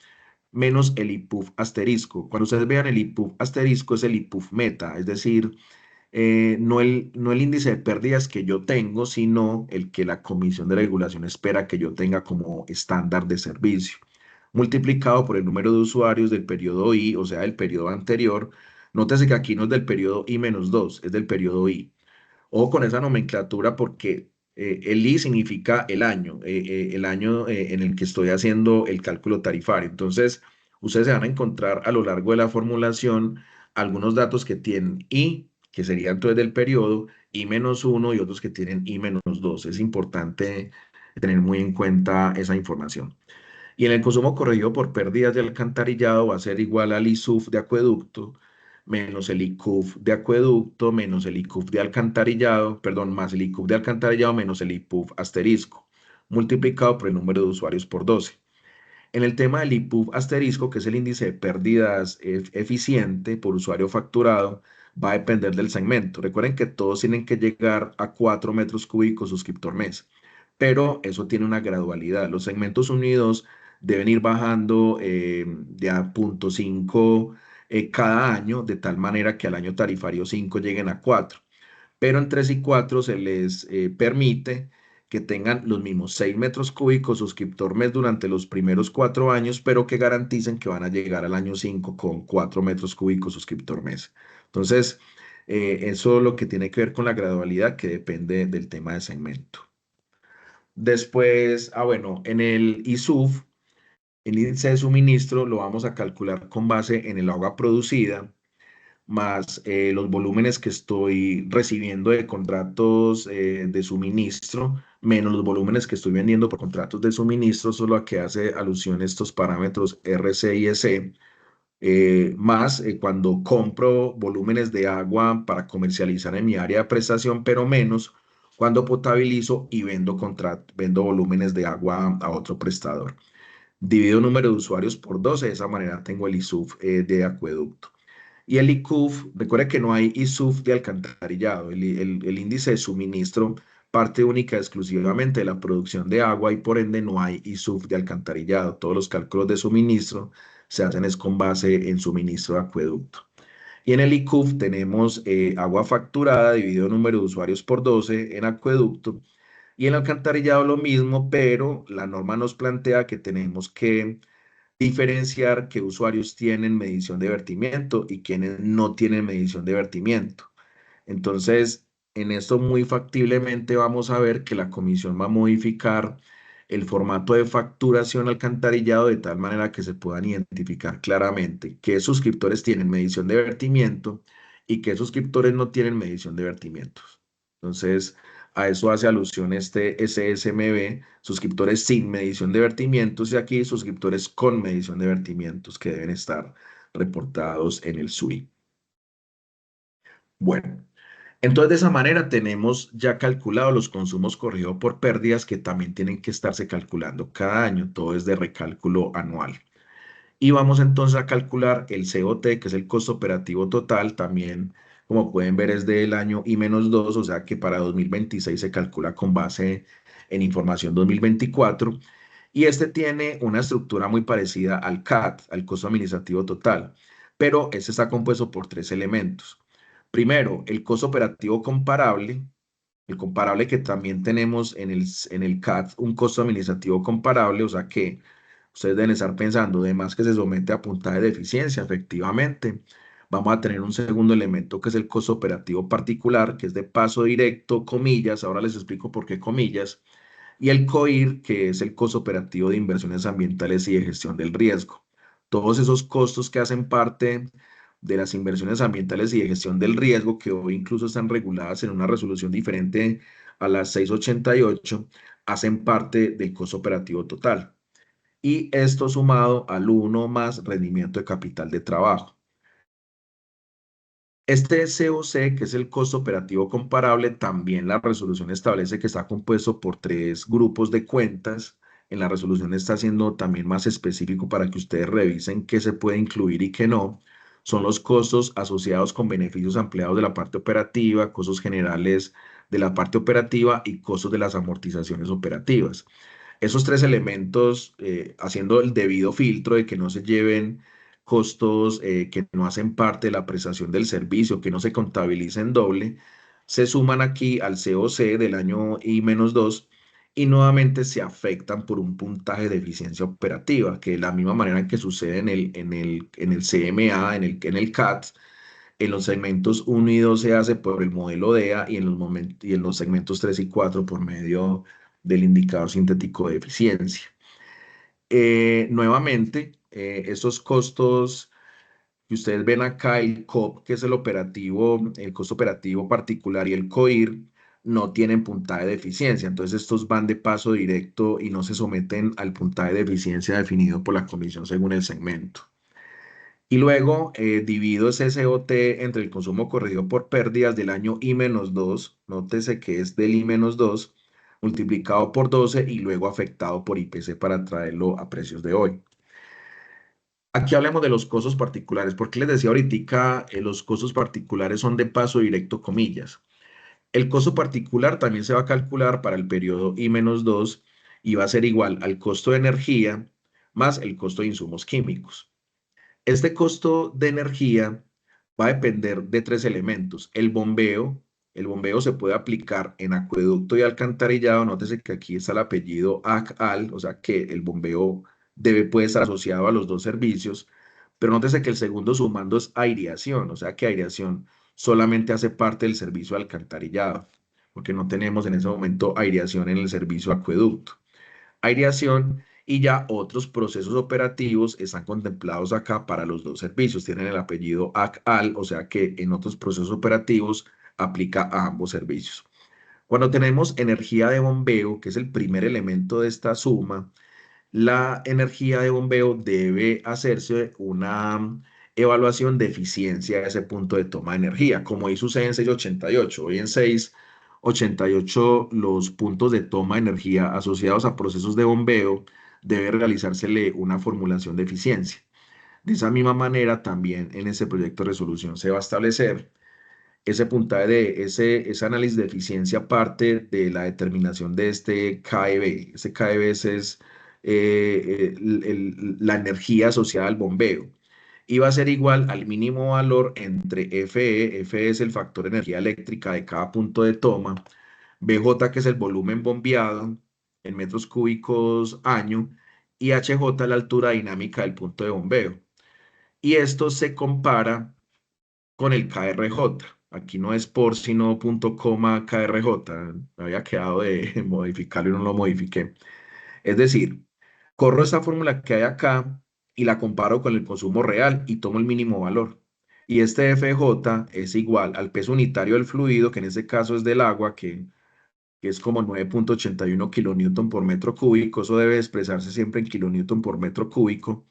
menos el IPUF asterisco. Cuando ustedes vean el IPUF asterisco es el IPUF meta, es decir, no el índice de pérdidas que yo tengo, sino el que la Comisión de Regulación espera que yo tenga como estándar de servicio, multiplicado por el número de usuarios del periodo I, o sea, del periodo anterior. Nótese que aquí no es del periodo I-2, es del periodo I. Ojo con esa nomenclatura porque el I significa el año en el que estoy haciendo el cálculo tarifario. Entonces, ustedes se van a encontrar a lo largo de la formulación algunos datos que tienen I, que sería entonces del periodo, I-1 y otros que tienen I-2. Es importante tener muy en cuenta esa información. Y en el consumo corregido por pérdidas de alcantarillado va a ser igual al ISUF de acueducto menos el ICUF de acueducto menos el ICUF de alcantarillado, perdón, más el ICUF de alcantarillado menos el IPUF asterisco, multiplicado por el número de usuarios por 12. En el tema del IPUF asterisco, que es el índice de pérdidas eficiente por usuario facturado, va a depender del segmento. Recuerden que todos tienen que llegar a 4 metros cúbicos suscriptor mes, pero eso tiene una gradualidad. Los segmentos unidos deben ir bajando de a 0,5 cada año, de tal manera que al año tarifario 5 lleguen a 4, pero en 3 y 4 se les permite que tengan los mismos 6 metros cúbicos suscriptor mes durante los primeros 4 años, pero que garanticen que van a llegar al año 5 con 4 metros cúbicos suscriptor mes. Entonces, eso es lo que tiene que ver con la gradualidad que depende del tema de segmento. Después, bueno, en el ISUF, el índice de suministro lo vamos a calcular con base en el agua producida más los volúmenes que estoy recibiendo de contratos de suministro, menos los volúmenes que estoy vendiendo por contratos de suministro, solo a que hace alusión estos parámetros RC y EC, más cuando compro volúmenes de agua para comercializar en mi área de prestación, pero menos cuando potabilizo y vendo volúmenes de agua a otro prestador. Divido número de usuarios por 12, de esa manera tengo el ISUF de acueducto. Y el ICUF, recuerda que no hay ISUF de alcantarillado. El índice de suministro parte única exclusivamente de la producción de agua y por ende no hay ISUF de alcantarillado. Todos los cálculos de suministro se hacen es con base en suministro de acueducto. Y en el ICUF tenemos agua facturada dividido número de usuarios por 12 en acueducto. Y en alcantarillado lo mismo, pero la norma nos plantea que tenemos que diferenciar qué usuarios tienen medición de vertimiento y quienes no tienen medición de vertimiento. Entonces, en esto muy factiblemente vamos a ver que la comisión va a modificar el formato de facturación alcantarillado de tal manera que se puedan identificar claramente qué suscriptores tienen medición de vertimiento y qué suscriptores no tienen medición de vertimientos. Entonces, a eso hace alusión este SSMB, suscriptores sin medición de vertimientos y aquí suscriptores con medición de vertimientos que deben estar reportados en el SUI. Bueno. Entonces, de esa manera tenemos ya calculado los consumos corridos por pérdidas que también tienen que estarse calculando cada año. Todo es de recálculo anual. Y vamos entonces a calcular el COT, que es el costo operativo total. También, como pueden ver, es del año I-2, o sea que para 2026 se calcula con base en información 2024. Y este tiene una estructura muy parecida al CAT, al costo administrativo total, pero este está compuesto por tres elementos. Primero, el costo operativo comparable, el comparable que también tenemos en el CAT, un costo administrativo comparable, o sea que ustedes deben estar pensando, además que se somete a puntaje de eficiencia, efectivamente. Vamos a tener un segundo elemento que es el costo operativo particular, que es de paso directo, comillas, ahora les explico por qué comillas, y el COIR, que es el costo operativo de inversiones ambientales y de gestión del riesgo. Todos esos costos que hacen parte de las inversiones ambientales y de gestión del riesgo, que hoy incluso están reguladas en una resolución diferente a la 688, hacen parte del costo operativo total. Y esto sumado al 1 más rendimiento de capital de trabajo. Este COC, que es el costo operativo comparable, también la resolución establece que está compuesto por tres grupos de cuentas. En la resolución está siendo también más específico para que ustedes revisen qué se puede incluir y qué no. Son los costos asociados con beneficios ampliados de la parte operativa, costos generales de la parte operativa y costos de las amortizaciones operativas. Esos tres elementos, haciendo el debido filtro de que no se lleven costos que no hacen parte de la prestación del servicio, que no se contabilicen doble, se suman aquí al COC del año I-2 y nuevamente se afectan por un puntaje de eficiencia operativa, que de la misma manera que sucede en el CMA, en el CAT, en los segmentos 1 y 2 se hace por el modelo DEA y en los segmentos 3 y 4 por medio del indicador sintético de eficiencia. Nuevamente, estos costos que ustedes ven acá, el COP, que es el costo operativo particular, y el COIR, no tienen puntaje de eficiencia. Entonces, estos van de paso directo y no se someten al puntaje de eficiencia definido por la comisión según el segmento. Y luego divido ese COT entre el consumo corrido por pérdidas del año I-2, nótese que es del I-2, multiplicado por 12 y luego afectado por IPC para traerlo a precios de hoy. Aquí hablemos de los costos particulares. ¿Por qué les decía ahorita los costos particulares son de paso directo, comillas? El costo particular también se va a calcular para el periodo I-2 y va a ser igual al costo de energía más el costo de insumos químicos. Este costo de energía va a depender de tres elementos. El bombeo se puede aplicar en acueducto y alcantarillado. Nótese que aquí está el apellido ACAL, o sea que el bombeo puede estar asociado a los dos servicios, pero nótese que el segundo sumando es aireación, o sea que aireación solamente hace parte del servicio de alcantarillado, porque no tenemos en ese momento aireación en el servicio acueducto. Aireación y ya otros procesos operativos están contemplados acá para los dos servicios. Tienen el apellido ACAL, o sea que en otros procesos operativos aplica a ambos servicios. Cuando tenemos energía de bombeo, que es el primer elemento de esta suma, la energía de bombeo debe hacerse una evaluación de eficiencia de ese punto de toma de energía, como ahí sucede en 688. Hoy en 688 los puntos de toma de energía asociados a procesos de bombeo debe realizársele una formulación de eficiencia. De esa misma manera, también en ese proyecto de resolución se va a establecer ese puntaje ese análisis de eficiencia parte de la determinación de este KEB. Ese KEB es la energía asociada al bombeo. Y va a ser igual al mínimo valor entre FE, FE es el factor de energía eléctrica de cada punto de toma, BJ que es el volumen bombeado en metros cúbicos año, y HJ la altura dinámica del punto de bombeo. Y esto se compara con el KRJ. Aquí no es por, sino punto coma KRJ. Me había quedado de modificarlo y no lo modifiqué. Es decir, corro esta fórmula que hay acá y la comparo con el consumo real y tomo el mínimo valor. Y este FJ es igual al peso unitario del fluido, que en este caso es del agua, que es como 9,81 kilonewton por metro cúbico. Eso debe expresarse siempre en kilonewton por metro cúbico.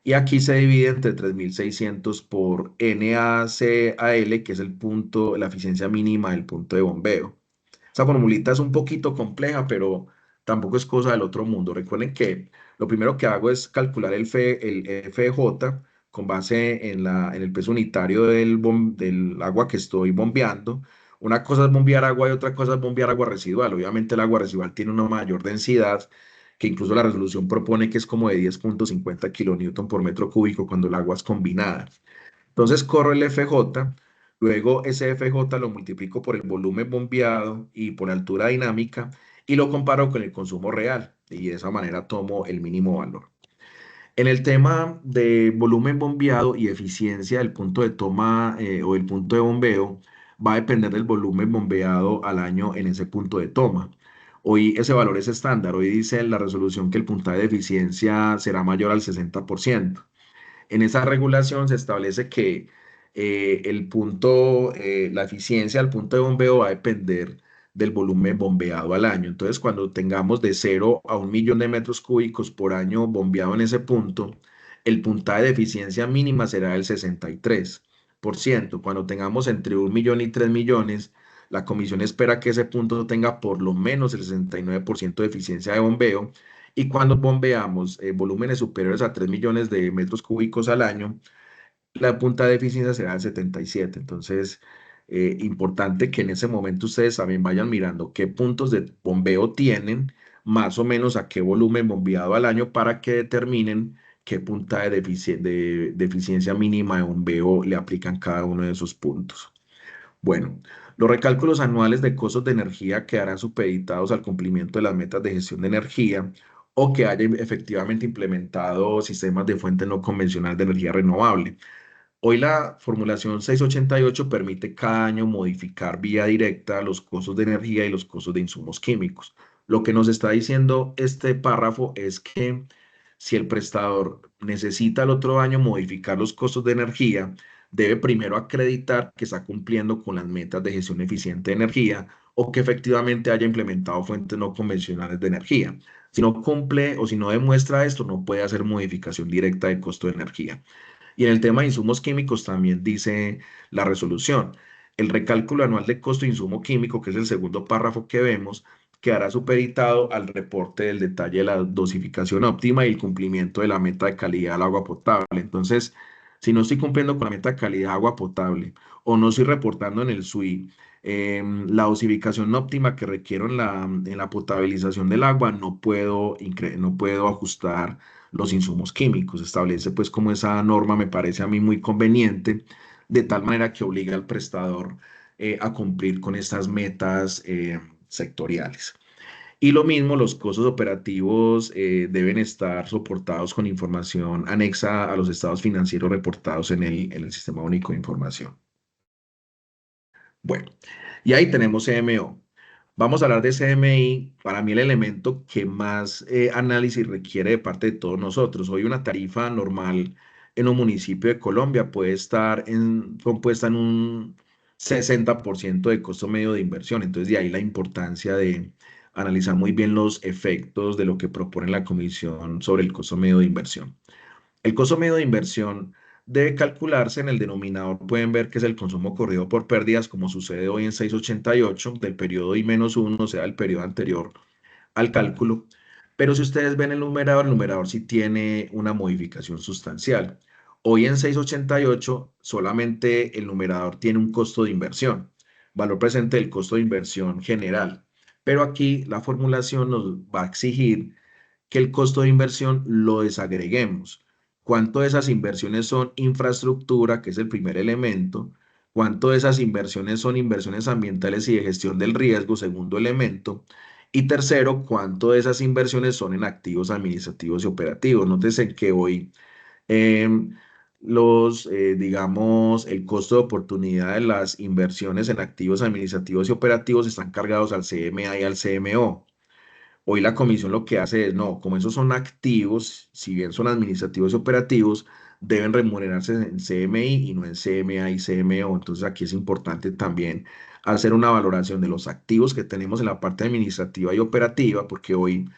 Y aquí se divide entre 3.600 por NaCl, que es el punto, la eficiencia mínima del punto de bombeo. Esa formulita es un poquito compleja, pero tampoco es cosa del otro mundo. Recuerden que lo primero que hago es calcular el FJ con base en el peso unitario del agua que estoy bombeando. Una cosa es bombear agua y otra cosa es bombear agua residual. Obviamente el agua residual tiene una mayor densidad, que incluso la resolución propone que es como de 10,50 kilonewton por metro cúbico cuando el agua es combinada. Entonces corro el FJ, luego ese FJ lo multiplico por el volumen bombeado y por la altura dinámica y lo comparo con el consumo real y de esa manera tomo el mínimo valor. En el tema de volumen bombeado y eficiencia del punto de toma o el punto de bombeo, va a depender del volumen bombeado al año en ese punto de toma. Hoy ese valor es estándar, hoy dice la resolución que el puntaje de eficiencia será mayor al 60%. En esa regulación se establece que la eficiencia del punto de bombeo va a depender del volumen bombeado al año. Entonces, cuando tengamos de 0 a 1 millón de metros cúbicos por año bombeado en ese punto, el puntaje de eficiencia mínima será del 63%. Cuando tengamos entre 1 millón y 3 millones, la comisión espera que ese punto tenga por lo menos el 69% de eficiencia de bombeo y cuando bombeamos volúmenes superiores a 3 millones de metros cúbicos al año, la punta de eficiencia será del 77. Entonces, importante que en ese momento ustedes también vayan mirando qué puntos de bombeo tienen, más o menos a qué volumen bombeado al año para que determinen qué punta de eficiencia mínima de bombeo le aplican cada uno de esos puntos. Bueno, los recálculos anuales de costos de energía quedarán supeditados al cumplimiento de las metas de gestión de energía o que haya efectivamente implementado sistemas de fuente no convencional de energía renovable. Hoy la formulación 688 permite cada año modificar vía directa los costos de energía y los costos de insumos químicos. Lo que nos está diciendo este párrafo es que si el prestador necesita el otro año modificar los costos de energía, debe primero acreditar que está cumpliendo con las metas de gestión eficiente de energía o que efectivamente haya implementado fuentes no convencionales de energía. Si no cumple o si no demuestra esto, no puede hacer modificación directa del costo de energía. Y en el tema de insumos químicos también dice la resolución. El recálculo anual de costo de insumo químico, que es el segundo párrafo que vemos, quedará supeditado al reporte del detalle de la dosificación óptima y el cumplimiento de la meta de calidad del agua potable. Entonces, si no estoy cumpliendo con la meta de calidad de agua potable o no estoy reportando en el SUI la dosificación óptima que requiero en la potabilización del agua, no puedo ajustar los insumos químicos. Establece pues como esa norma me parece a mí muy conveniente, de tal manera que obliga al prestador a cumplir con estas metas sectoriales. Y lo mismo, los costos operativos deben estar soportados con información anexa a los estados financieros reportados en el Sistema Único de Información. Bueno, y ahí tenemos CMO. Vamos a hablar de CMI, para mí el elemento que más análisis requiere de parte de todos nosotros. Hoy una tarifa normal en un municipio de Colombia puede estar compuesta en un 60% de costo medio de inversión. Entonces, de ahí la importancia de analizar muy bien los efectos de lo que propone la comisión sobre el costo medio de inversión. El costo medio de inversión debe calcularse en el denominador. Pueden ver que es el consumo corrido por pérdidas, como sucede hoy en 688 del periodo I-1, o sea, el periodo anterior al cálculo. Pero si ustedes ven el numerador sí tiene una modificación sustancial. Hoy en 688 solamente el numerador tiene un costo de inversión, valor presente del costo de inversión general. Pero aquí la formulación nos va a exigir que el costo de inversión lo desagreguemos. ¿Cuánto de esas inversiones son infraestructura, que es el primer elemento? ¿Cuánto de esas inversiones son inversiones ambientales y de gestión del riesgo, segundo elemento? Y tercero, ¿cuánto de esas inversiones son en activos administrativos y operativos? Nótese que hoy em, digamos, el costo de oportunidad de las inversiones en activos administrativos y operativos están cargados al CMA y al CMO. Hoy la comisión lo que hace es, no, como esos son activos, si bien son administrativos y operativos, deben remunerarse en CMI y no en CMA y CMO. Entonces aquí es importante también hacer una valoración de los activos que tenemos en la parte administrativa y operativa, porque hoy,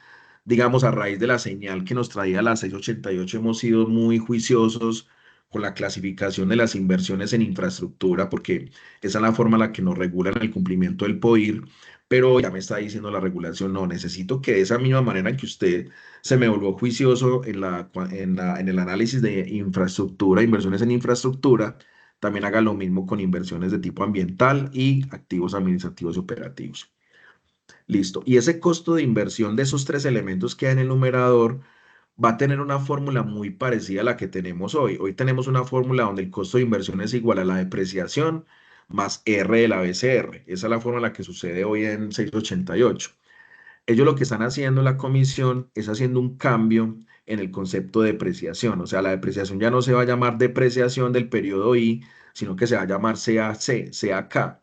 digamos, a raíz de la señal que nos traía la 688, hemos sido muy juiciosos con la clasificación de las inversiones en infraestructura, porque esa es la forma en la que nos regulan el cumplimiento del POIR, pero ya me está diciendo la regulación, no, necesito que de esa misma manera en que usted se me volvió juicioso en el análisis de infraestructura, inversiones en infraestructura, también haga lo mismo con inversiones de tipo ambiental y activos administrativos y operativos. Listo. Y ese costo de inversión de esos tres elementos que hay en el numerador va a tener una fórmula muy parecida a la que tenemos hoy. Hoy tenemos una fórmula donde el costo de inversión es igual a la depreciación más R de la BCR. Esa es la fórmula que sucede hoy en 688. Ellos lo que están haciendo, la comisión, es haciendo un cambio en el concepto de depreciación. O sea, la depreciación ya no se va a llamar depreciación del periodo I, sino que se va a llamar CAK,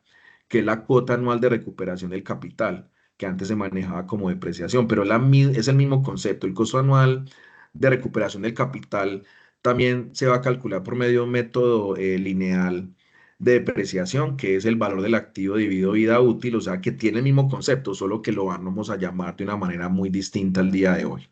que es la cuota anual de recuperación del capital, que antes se manejaba como depreciación, pero es el mismo concepto. El costo anual de recuperación del capital también se va a calcular por medio de un método lineal de depreciación, que es el valor del activo dividido vida útil, o sea que tiene el mismo concepto, solo que lo vamos a llamar de una manera muy distinta al día de hoy.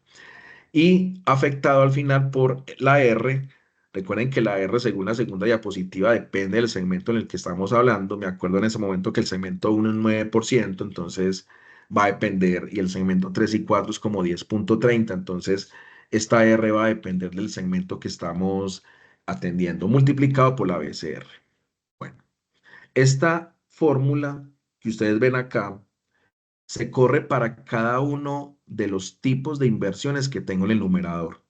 Y afectado al final por la R. Recuerden que la R, según la segunda diapositiva, depende del segmento en el que estamos hablando. Me acuerdo en ese momento que el segmento 1 es 9%, entonces va a depender, y el segmento 3 y 4 es como 10,30, entonces esta R va a depender del segmento que estamos atendiendo, multiplicado por la BCR. Bueno, esta fórmula que ustedes ven acá se corre para cada uno de los tipos de inversiones que tengo en el numerador.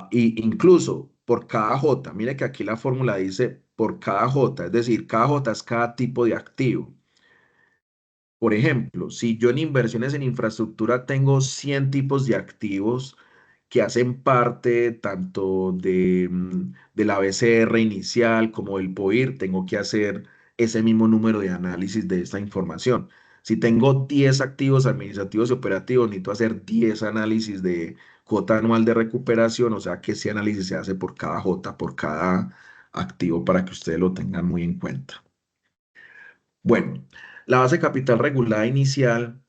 Y incluso por cada J, mire que aquí la fórmula dice por cada J, es decir, cada J es cada tipo de activo. Por ejemplo, si yo en inversiones en infraestructura tengo 100 tipos de activos que hacen parte tanto de la BCR inicial como del POIR, tengo que hacer ese mismo número de análisis de esta información. Si tengo 10 activos administrativos y operativos, necesito hacer 10 análisis de cuota anual de recuperación, o sea que ese análisis se hace por cada J, por cada activo, para que ustedes lo tengan muy en cuenta. Bueno, la base capital regulada inicial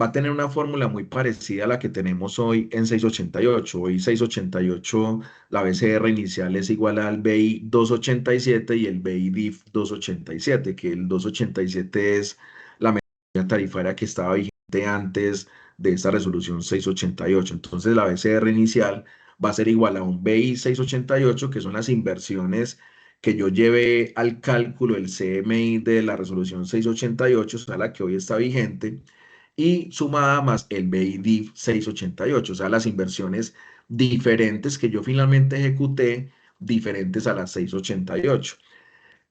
va a tener una fórmula muy parecida a la que tenemos hoy en 688. Hoy 688, la BCR inicial es igual al BI 287 y el BI DIF 287, que el 287 es la tarifaria que estaba vigente antes de esta resolución 688. Entonces la BCR inicial va a ser igual a un BI 688, que son las inversiones que yo llevé al cálculo del CMI de la resolución 688, o sea, la que hoy está vigente, y sumada más el BI-DIF 688, o sea, las inversiones diferentes que yo finalmente ejecuté, diferentes a las 688.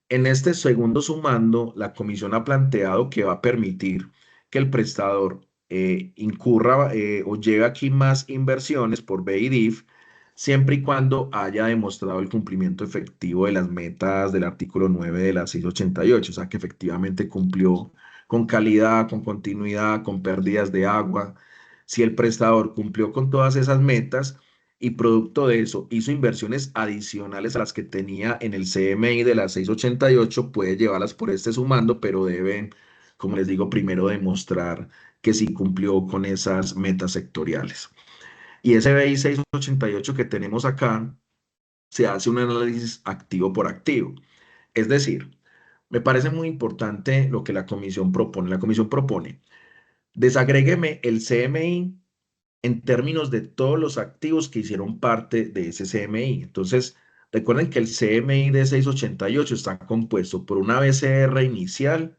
En este segundo sumando, la comisión ha planteado que va a permitir que el prestador incurra o lleve aquí más inversiones por BIDIF, siempre y cuando haya demostrado el cumplimiento efectivo de las metas del artículo 9 de la 688, o sea, que efectivamente cumplió con calidad, con continuidad, con pérdidas de agua. Si el prestador cumplió con todas esas metas, y producto de eso hizo inversiones adicionales a las que tenía en el CMI de las 688, puede llevarlas por este sumando, pero debe, como les digo, primero demostrar que sí cumplió con esas metas sectoriales. Y ese BI 688 que tenemos acá, se hace un análisis activo por activo. Es decir, me parece muy importante lo que la comisión propone. La comisión propone, desagrégueme el CMI en términos de todos los activos que hicieron parte de ese CMI. Entonces, recuerden que el CMI de 688 está compuesto por una BCR inicial,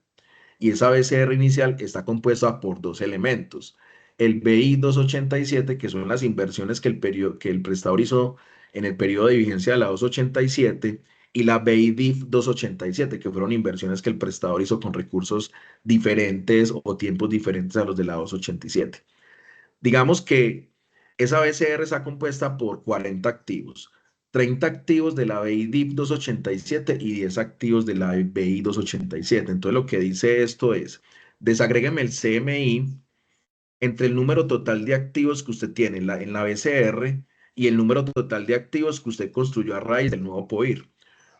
y esa BCR inicial está compuesta por dos elementos. El BI 287, que son las inversiones que el prestador hizo en el periodo de vigencia de la 287, y la BI DIF 287, que fueron inversiones que el prestador hizo con recursos diferentes o tiempos diferentes a los de la 287. Digamos que esa BCR está compuesta por 40 activos, 30 activos de la BI DIP 287 y 10 activos de la BI 287. Entonces lo que dice esto es, desagrégueme el CMI entre el número total de activos que usted tiene en la BCR y el número total de activos que usted construyó a raíz del nuevo POIR.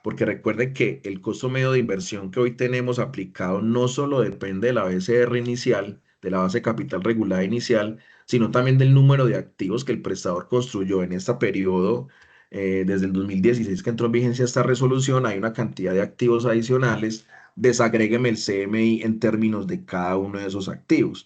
Porque recuerden que el costo medio de inversión que hoy tenemos aplicado no solo depende de la BCR inicial, de la base de capital regulada inicial, sino también del número de activos que el prestador construyó en este periodo. Desde el 2016 que entró en vigencia esta resolución, hay una cantidad de activos adicionales. Desagrégueme el CMI en términos de cada uno de esos activos,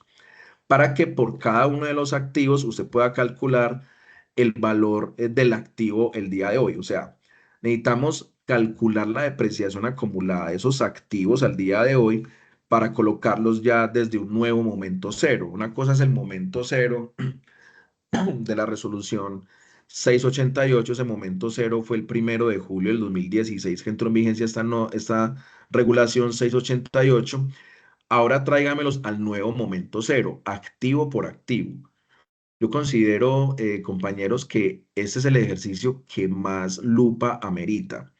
para que por cada uno de los activos usted pueda calcular el valor del activo el día de hoy. O sea, necesitamos calcular la depreciación acumulada de esos activos al día de hoy para colocarlos ya desde un nuevo momento cero. Una cosa es el momento cero de la resolución 688. Ese momento cero fue el 1 de julio del 2016 que entró en vigencia esta regulación 688. Ahora tráigamelos al nuevo momento cero, activo por activo. Yo considero, compañeros, que este es el ejercicio que más lupa amerita.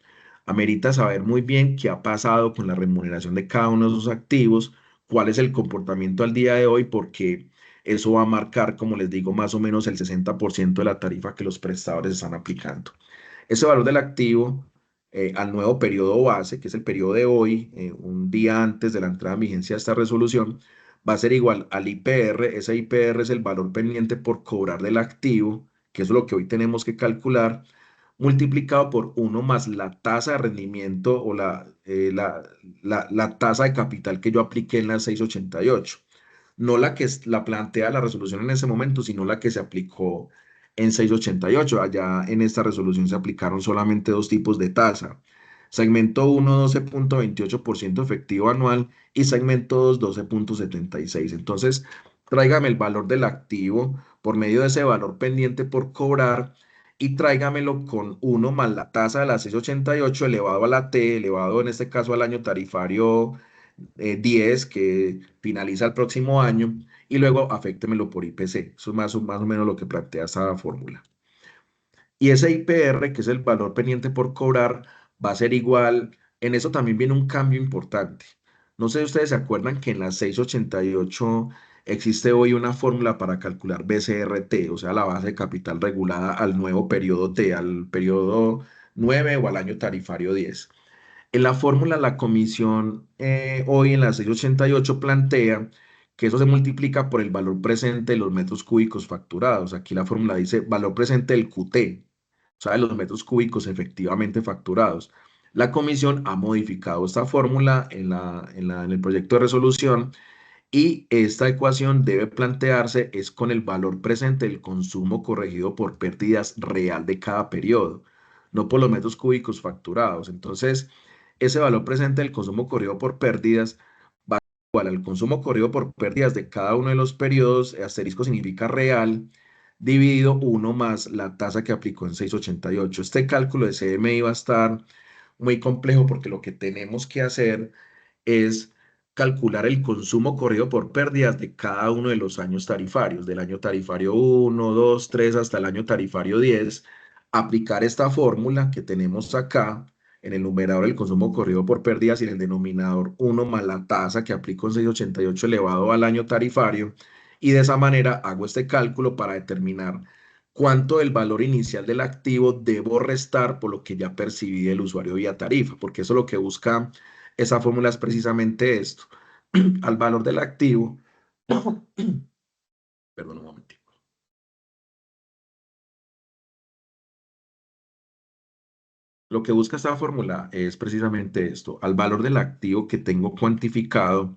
Amerita saber muy bien qué ha pasado con la remuneración de cada uno de esos activos, cuál es el comportamiento al día de hoy, porque eso va a marcar, como les digo, más o menos el 60% de la tarifa que los prestadores están aplicando. Ese valor del activo al nuevo periodo base, que es el periodo de hoy, un día antes de la entrada en vigencia de esta resolución, va a ser igual al IPR. Ese IPR es el valor pendiente por cobrar del activo, que es lo que hoy tenemos que calcular, multiplicado por uno más la tasa de rendimiento o la tasa de capital que yo apliqué en la 688. No la que la plantea la resolución en ese momento, sino la que se aplicó en 688. Allá en esta resolución se aplicaron solamente dos tipos de tasa. Segmento 1, 12,28% efectivo anual, y segmento 2, 12,76. Entonces, tráigame el valor del activo por medio de ese valor pendiente por cobrar, y tráigamelo con 1 más la tasa de la 688 elevado a la T, elevado en este caso al año tarifario 10, que finaliza el próximo año, y luego afectemelo por IPC. Eso es más o menos lo que plantea esa fórmula. Y ese IPR, que es el valor pendiente por cobrar, va a ser igual. En eso también viene un cambio importante. No sé si ustedes se acuerdan que en la 688 existe hoy una fórmula para calcular BCRT, o sea, la base de capital regulada al nuevo periodo T, al periodo 9 o al año tarifario 10. En la fórmula, la comisión hoy en la 688 plantea que eso se multiplica por el valor presente de los metros cúbicos facturados. Aquí la fórmula dice valor presente del QT, o sea, de los metros cúbicos efectivamente facturados. La comisión ha modificado esta fórmula en el proyecto de resolución, Y esta ecuación debe plantearse es con el valor presente del consumo corregido por pérdidas real de cada periodo, no por los metros cúbicos facturados. Entonces, ese valor presente del consumo corrido por pérdidas va a ser igual al consumo corrido por pérdidas de cada uno de los periodos, asterisco significa real, dividido 1 más la tasa que aplicó en 688. Este cálculo de CMI va a estar muy complejo porque lo que tenemos que hacer es calcular el consumo corrido por pérdidas de cada uno de los años tarifarios, del año tarifario 1, 2, 3 hasta el año tarifario 10, aplicar esta fórmula que tenemos acá en el numerador el consumo corrido por pérdidas y en el denominador 1 más la tasa que aplico en 688 elevado al año tarifario, y de esa manera hago este cálculo para determinar cuánto del valor inicial del activo debo restar por lo que ya percibí del usuario vía tarifa, porque eso es lo que busca esa fórmula, es precisamente esto. Al valor del activo, perdón un momentico. Lo que busca esta fórmula es precisamente esto. Al valor del activo que tengo cuantificado,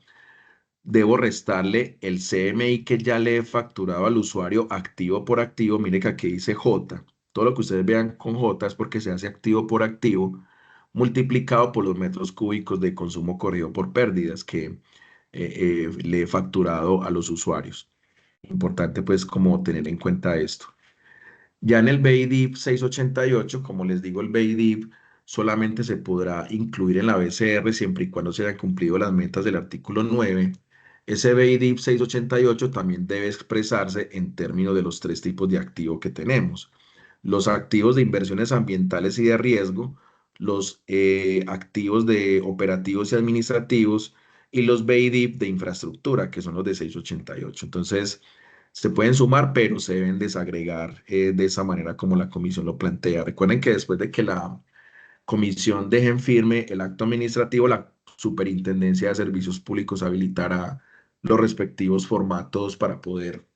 debo restarle el CMI que ya le he facturado al usuario activo por activo. Mire que aquí dice J. Todo lo que ustedes vean con J es porque se hace activo por activo, multiplicado por los metros cúbicos de consumo corrido por pérdidas que le he facturado a los usuarios. Importante pues como tener en cuenta esto. Ya en el BIDIP 688, como les digo, el BIDIP solamente se podrá incluir en la BCR siempre y cuando se hayan cumplido las metas del artículo 9. Ese BIDIP 688 también debe expresarse en términos de los tres tipos de activo que tenemos. Los activos de inversiones ambientales y de riesgo, los activos de operativos y administrativos y los BIDIP de infraestructura, que son los de 688. Entonces, se pueden sumar, pero se deben desagregar de esa manera como la comisión lo plantea. Recuerden que después de que la comisión deje en firme el acto administrativo, la Superintendencia de Servicios Públicos habilitará los respectivos formatos para poder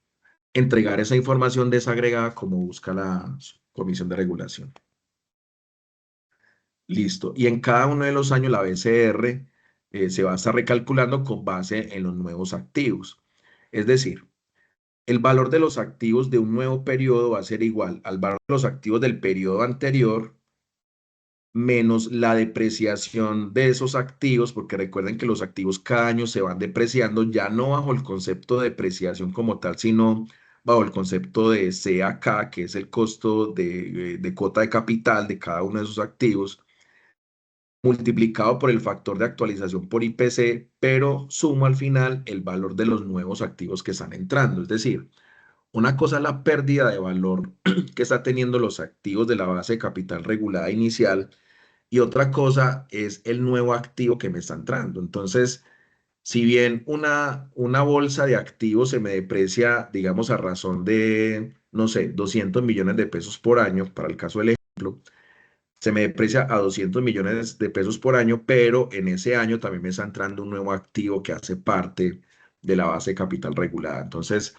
entregar esa información desagregada como busca la Comisión de Regulación. Listo. Y en cada uno de los años la BCR se va a estar recalculando con base en los nuevos activos. Es decir, el valor de los activos de un nuevo periodo va a ser igual al valor de los activos del periodo anterior menos la depreciación de esos activos, porque recuerden que los activos cada año se van depreciando, ya no bajo el concepto de depreciación como tal, sino bajo el concepto de CAK, que es el costo de cuota de capital de cada uno de esos activos, multiplicado por el factor de actualización por IPC, pero sumo al final el valor de los nuevos activos que están entrando. Es decir, una cosa es la pérdida de valor que está teniendo los activos de la base de capital regulada inicial y otra cosa es el nuevo activo que me está entrando. Entonces, si bien una bolsa de activos se me deprecia, digamos, a razón de, no sé, 200 millones de pesos por año, para el caso del ejemplo, se me deprecia a 200 millones de pesos por año, pero en ese año también me está entrando un nuevo activo que hace parte de la base de capital regulada. Entonces,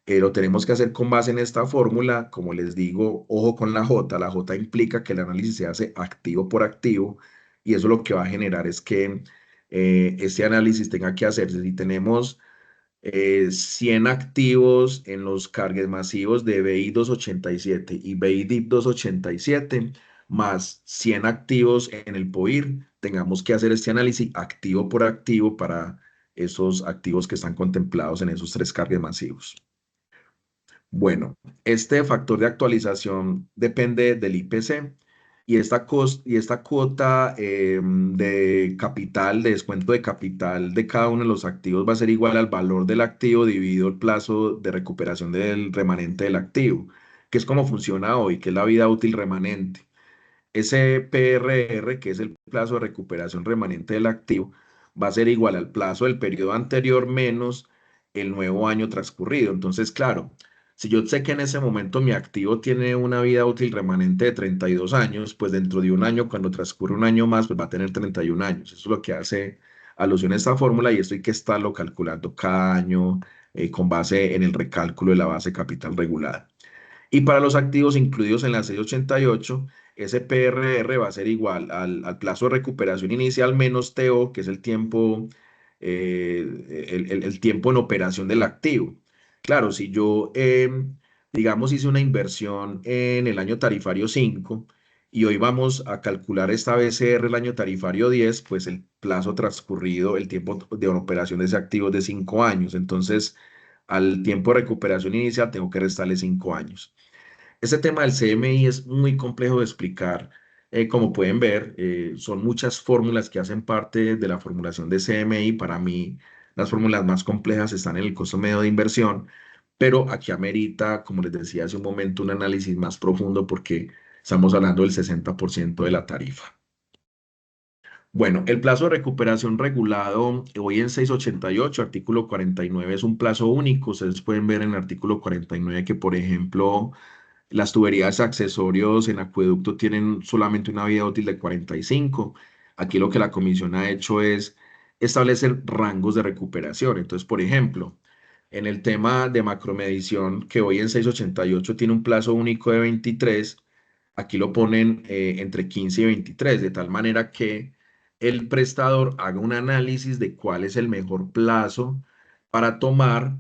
lo tenemos que hacer con base en esta fórmula. Como les digo, ojo con la J. La J implica que el análisis se hace activo por activo y eso lo que va a generar es que este análisis tenga que hacerse. Si tenemos 100 activos en los cargues masivos de BI 287 y BI DIP 287, más 100 activos en el POIR, tengamos que hacer este análisis activo por activo para esos activos que están contemplados en esos tres cargues masivos. Bueno, este factor de actualización depende del IPC y esta cuota de capital, de descuento de capital de cada uno de los activos va a ser igual al valor del activo dividido el plazo de recuperación del remanente del activo, que es como funciona hoy, que es la vida útil remanente. Ese PRR, que es el plazo de recuperación remanente del activo, va a ser igual al plazo del periodo anterior menos el nuevo año transcurrido. Entonces, claro, si yo sé que en ese momento mi activo tiene una vida útil remanente de 32 años, pues dentro de un año, cuando transcurre un año más, pues va a tener 31 años. Eso es lo que hace alusión a esta fórmula y esto hay que estarlo calculando cada año con base en el recálculo de la base capital regulada. Y para los activos incluidos en la 688, ese PRR va a ser igual al plazo de recuperación inicial menos TO, que es el tiempo el tiempo en operación del activo. Claro, si yo, digamos, hice una inversión en el año tarifario 5 y hoy vamos a calcular esta BCR el año tarifario 10, pues el plazo transcurrido, el tiempo de operación de ese activo es de 5 años. Entonces, al tiempo de recuperación inicial tengo que restarle 5 años. Este tema del CMI es muy complejo de explicar. Como pueden ver, son muchas fórmulas que hacen parte de la formulación de CMI. Para mí, las fórmulas más complejas están en el costo medio de inversión, pero aquí amerita, como les decía hace un momento, un análisis más profundo porque estamos hablando del 60% de la tarifa. Bueno, el plazo de recuperación regulado hoy en 688, artículo 49, es un plazo único. Ustedes pueden ver en el artículo 49 que, por ejemplo, las tuberías accesorios en acueducto tienen solamente una vida útil de 45. Aquí lo que la comisión ha hecho es establecer rangos de recuperación. Entonces, por ejemplo, en el tema de macromedición, que hoy en 688 tiene un plazo único de 23, aquí lo ponen entre 15 y 23, de tal manera que el prestador haga un análisis de cuál es el mejor plazo para tomar,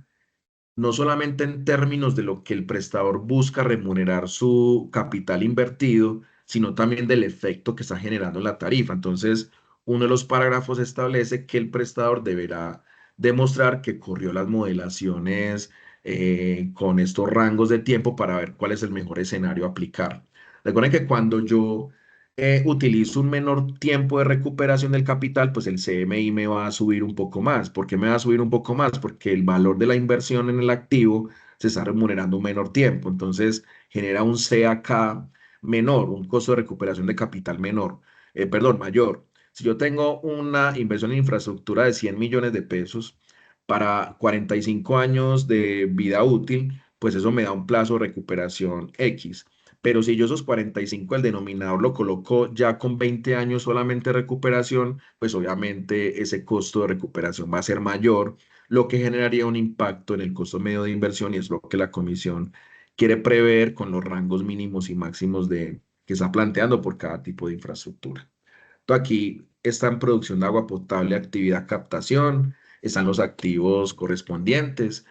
no solamente en términos de lo que el prestador busca remunerar su capital invertido, sino también del efecto que está generando en la tarifa. Entonces, uno de los parágrafos establece que el prestador deberá demostrar que corrió las modelaciones con estos rangos de tiempo para ver cuál es el mejor escenario a aplicar. Recuerden que cuando yo utilizo un menor tiempo de recuperación del capital, pues el CMI me va a subir un poco más. ¿Por qué me va a subir un poco más? Porque el valor de la inversión en el activo se está remunerando un menor tiempo. Entonces genera un CAK menor, un costo de recuperación de capital menor, perdón, mayor. Si yo tengo una inversión en infraestructura de 100 millones de pesos para 45 años de vida útil, pues eso me da un plazo de recuperación X. Pero si yo esos 45, el denominador lo coloco ya con 20 años solamente de recuperación, pues obviamente ese costo de recuperación va a ser mayor, lo que generaría un impacto en el costo medio de inversión y es lo que la comisión quiere prever con los rangos mínimos y máximos que está planteando por cada tipo de infraestructura. Entonces, aquí está en producción de agua potable, actividad captación, están los activos correspondientes.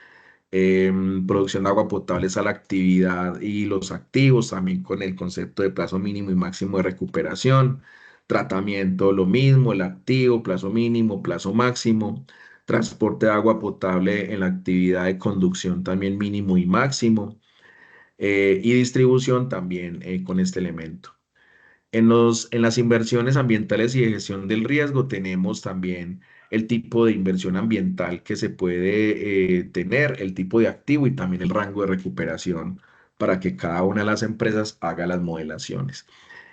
Producción de agua potable es a la actividad y los activos, también con el concepto de plazo mínimo y máximo de recuperación. Tratamiento, lo mismo, el activo, plazo mínimo, plazo máximo. Transporte de agua potable en la actividad de conducción también mínimo y máximo. Y distribución también con este elemento. En las inversiones ambientales y de gestión del riesgo tenemos también el tipo de inversión ambiental que se puede tener, el tipo de activo y también el rango de recuperación para que cada una de las empresas haga las modelaciones.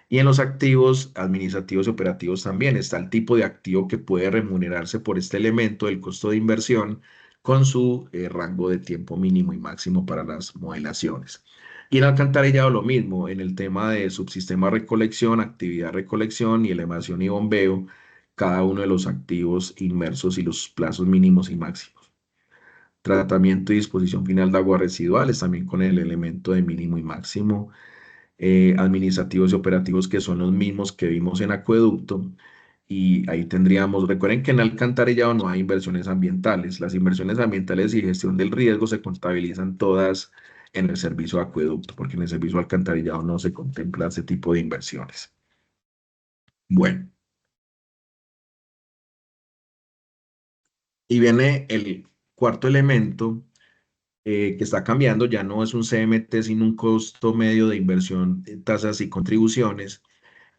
Y en los activos administrativos y operativos también está el tipo de activo que puede remunerarse por este elemento del costo de inversión con su rango de tiempo mínimo y máximo para las modelaciones. Y en alcantarillado lo mismo, en el tema de subsistema recolección, actividad recolección y elevación y bombeo, cada uno de los activos inmersos y los plazos mínimos y máximos. Tratamiento y disposición final de aguas residuales, también con el elemento de mínimo y máximo. Administrativos y operativos que son los mismos que vimos en acueducto. Y ahí tendríamos, recuerden que en alcantarillado no hay inversiones ambientales. Las inversiones ambientales y gestión del riesgo se contabilizan todas en el servicio de acueducto, porque en el servicio de alcantarillado no se contempla ese tipo de inversiones. Bueno, y viene el cuarto elemento que está cambiando, ya no es un CMT, sino un costo medio de inversión, tasas y contribuciones.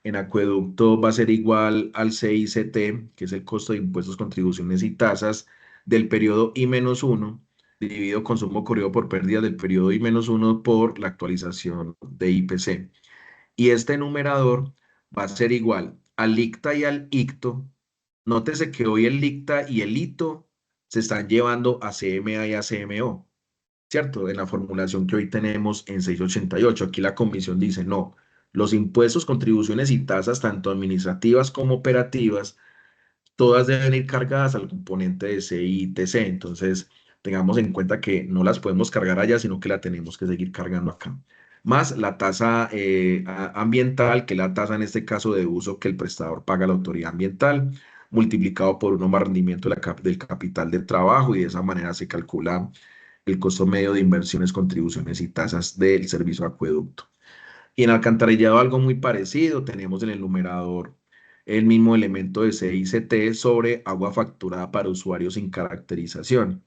En acueducto va a ser igual al CICT, que es el costo de impuestos, contribuciones y tasas del periodo I-1, dividido consumo corrido por pérdida del periodo I-1 por la actualización de IPC. Y este numerador va a ser igual al ICTA y al ICTO. Nótese que hoy el ICTA y el ITO se están llevando a CMA y a CMO, ¿cierto? En la formulación que hoy tenemos en 688. Aquí la comisión dice, no, los impuestos, contribuciones y tasas, tanto administrativas como operativas, todas deben ir cargadas al componente de CITC. Entonces, tengamos en cuenta que no las podemos cargar allá, sino que la tenemos que seguir cargando acá. Más la tasa ambiental, que es la tasa en este caso de uso que el prestador paga a la autoridad ambiental, multiplicado por uno más rendimiento del capital de trabajo y de esa manera se calcula el costo medio de inversiones, contribuciones y tasas del servicio de acueducto. Y en alcantarillado algo muy parecido, tenemos en el numerador el mismo elemento de CICT sobre agua facturada para usuarios sin caracterización.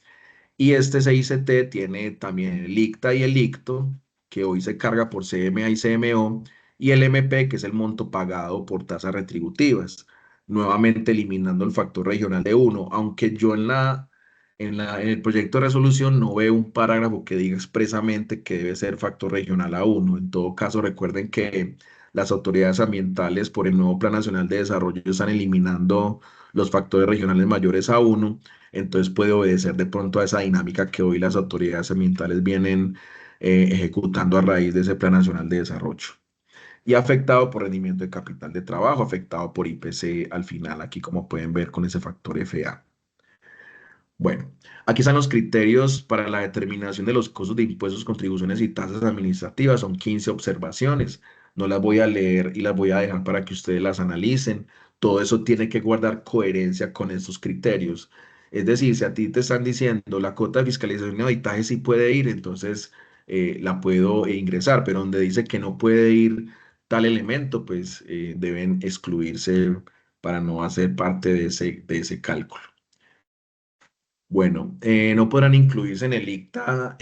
Y este CICT tiene también el ICTA y el ICTO, que hoy se carga por CMA y CMO, y el MP, que es el monto pagado por tasas retributivas, nuevamente eliminando el factor regional de uno, aunque yo en el proyecto de resolución no veo un parágrafo que diga expresamente que debe ser factor regional a uno. En todo caso, recuerden que las autoridades ambientales por el nuevo Plan Nacional de Desarrollo están eliminando los factores regionales mayores a uno, entonces puede obedecer de pronto a esa dinámica que hoy las autoridades ambientales vienen ejecutando a raíz de ese Plan Nacional de Desarrollo. Y afectado por rendimiento de capital de trabajo, afectado por IPC al final, aquí como pueden ver con ese factor FA. Bueno, aquí están los criterios para la determinación de los costos de impuestos, contribuciones y tasas administrativas. Son 15 observaciones. No las voy a leer y las voy a dejar para que ustedes las analicen. Todo eso tiene que guardar coherencia con estos criterios. Es decir, si a ti te están diciendo la cuota de fiscalización y auditaje sí puede ir, entonces la puedo ingresar, pero donde dice que no puede ir tal elemento, pues deben excluirse para no hacer parte de ese cálculo. Bueno, no podrán incluirse en el ICTA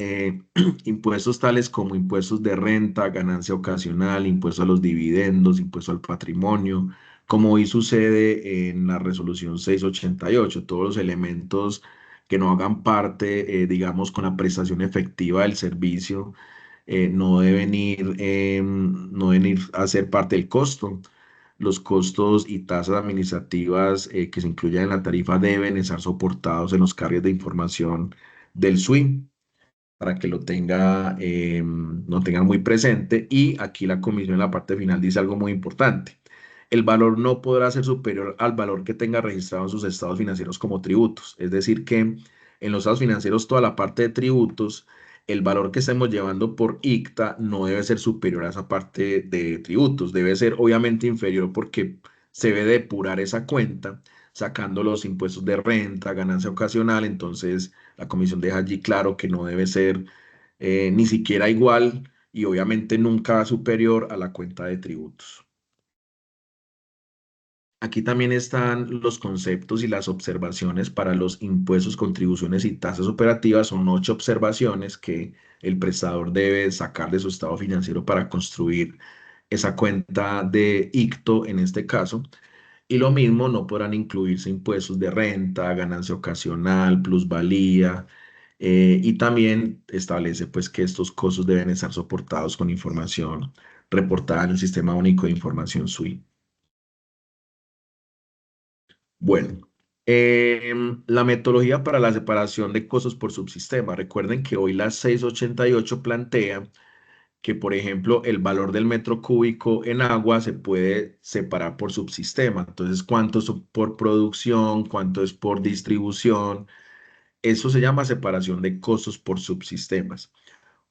impuestos tales como impuestos de renta, ganancia ocasional, impuesto a los dividendos, impuesto al patrimonio, como hoy sucede en la resolución 688. Todos los elementos que no hagan parte, digamos, con la prestación efectiva del servicio, no deben ir a ser parte del costo. Los costos y tasas administrativas que se incluyan en la tarifa deben estar soportados en los carriles de información del SWI para que lo tengan muy presente. Y aquí la comisión en la parte final dice algo muy importante. El valor no podrá ser superior al valor que tenga registrado en sus estados financieros como tributos. Es decir, que en los estados financieros toda la parte de tributos, el valor que estemos llevando por ICTA no debe ser superior a esa parte de tributos. Debe ser obviamente inferior porque se debe depurar esa cuenta sacando los impuestos de renta, ganancia ocasional. Entonces, la comisión deja allí claro que no debe ser ni siquiera igual y obviamente nunca superior a la cuenta de tributos. Aquí también están los conceptos y las observaciones para los impuestos, contribuciones y tasas operativas. Son 8 observaciones que el prestador debe sacar de su estado financiero para construir esa cuenta de ICTO en este caso. Y lo mismo, no podrán incluirse impuestos de renta, ganancia ocasional, plusvalía, y también establece pues que estos costos deben estar soportados con información reportada en el Sistema Único de Información SUI. Bueno, la metodología para la separación de costos por subsistema. Recuerden que hoy la 688 plantea que, por ejemplo, el valor del metro cúbico en agua se puede separar por subsistema. Entonces, cuánto es por producción, cuánto es por distribución. Eso se llama separación de costos por subsistemas.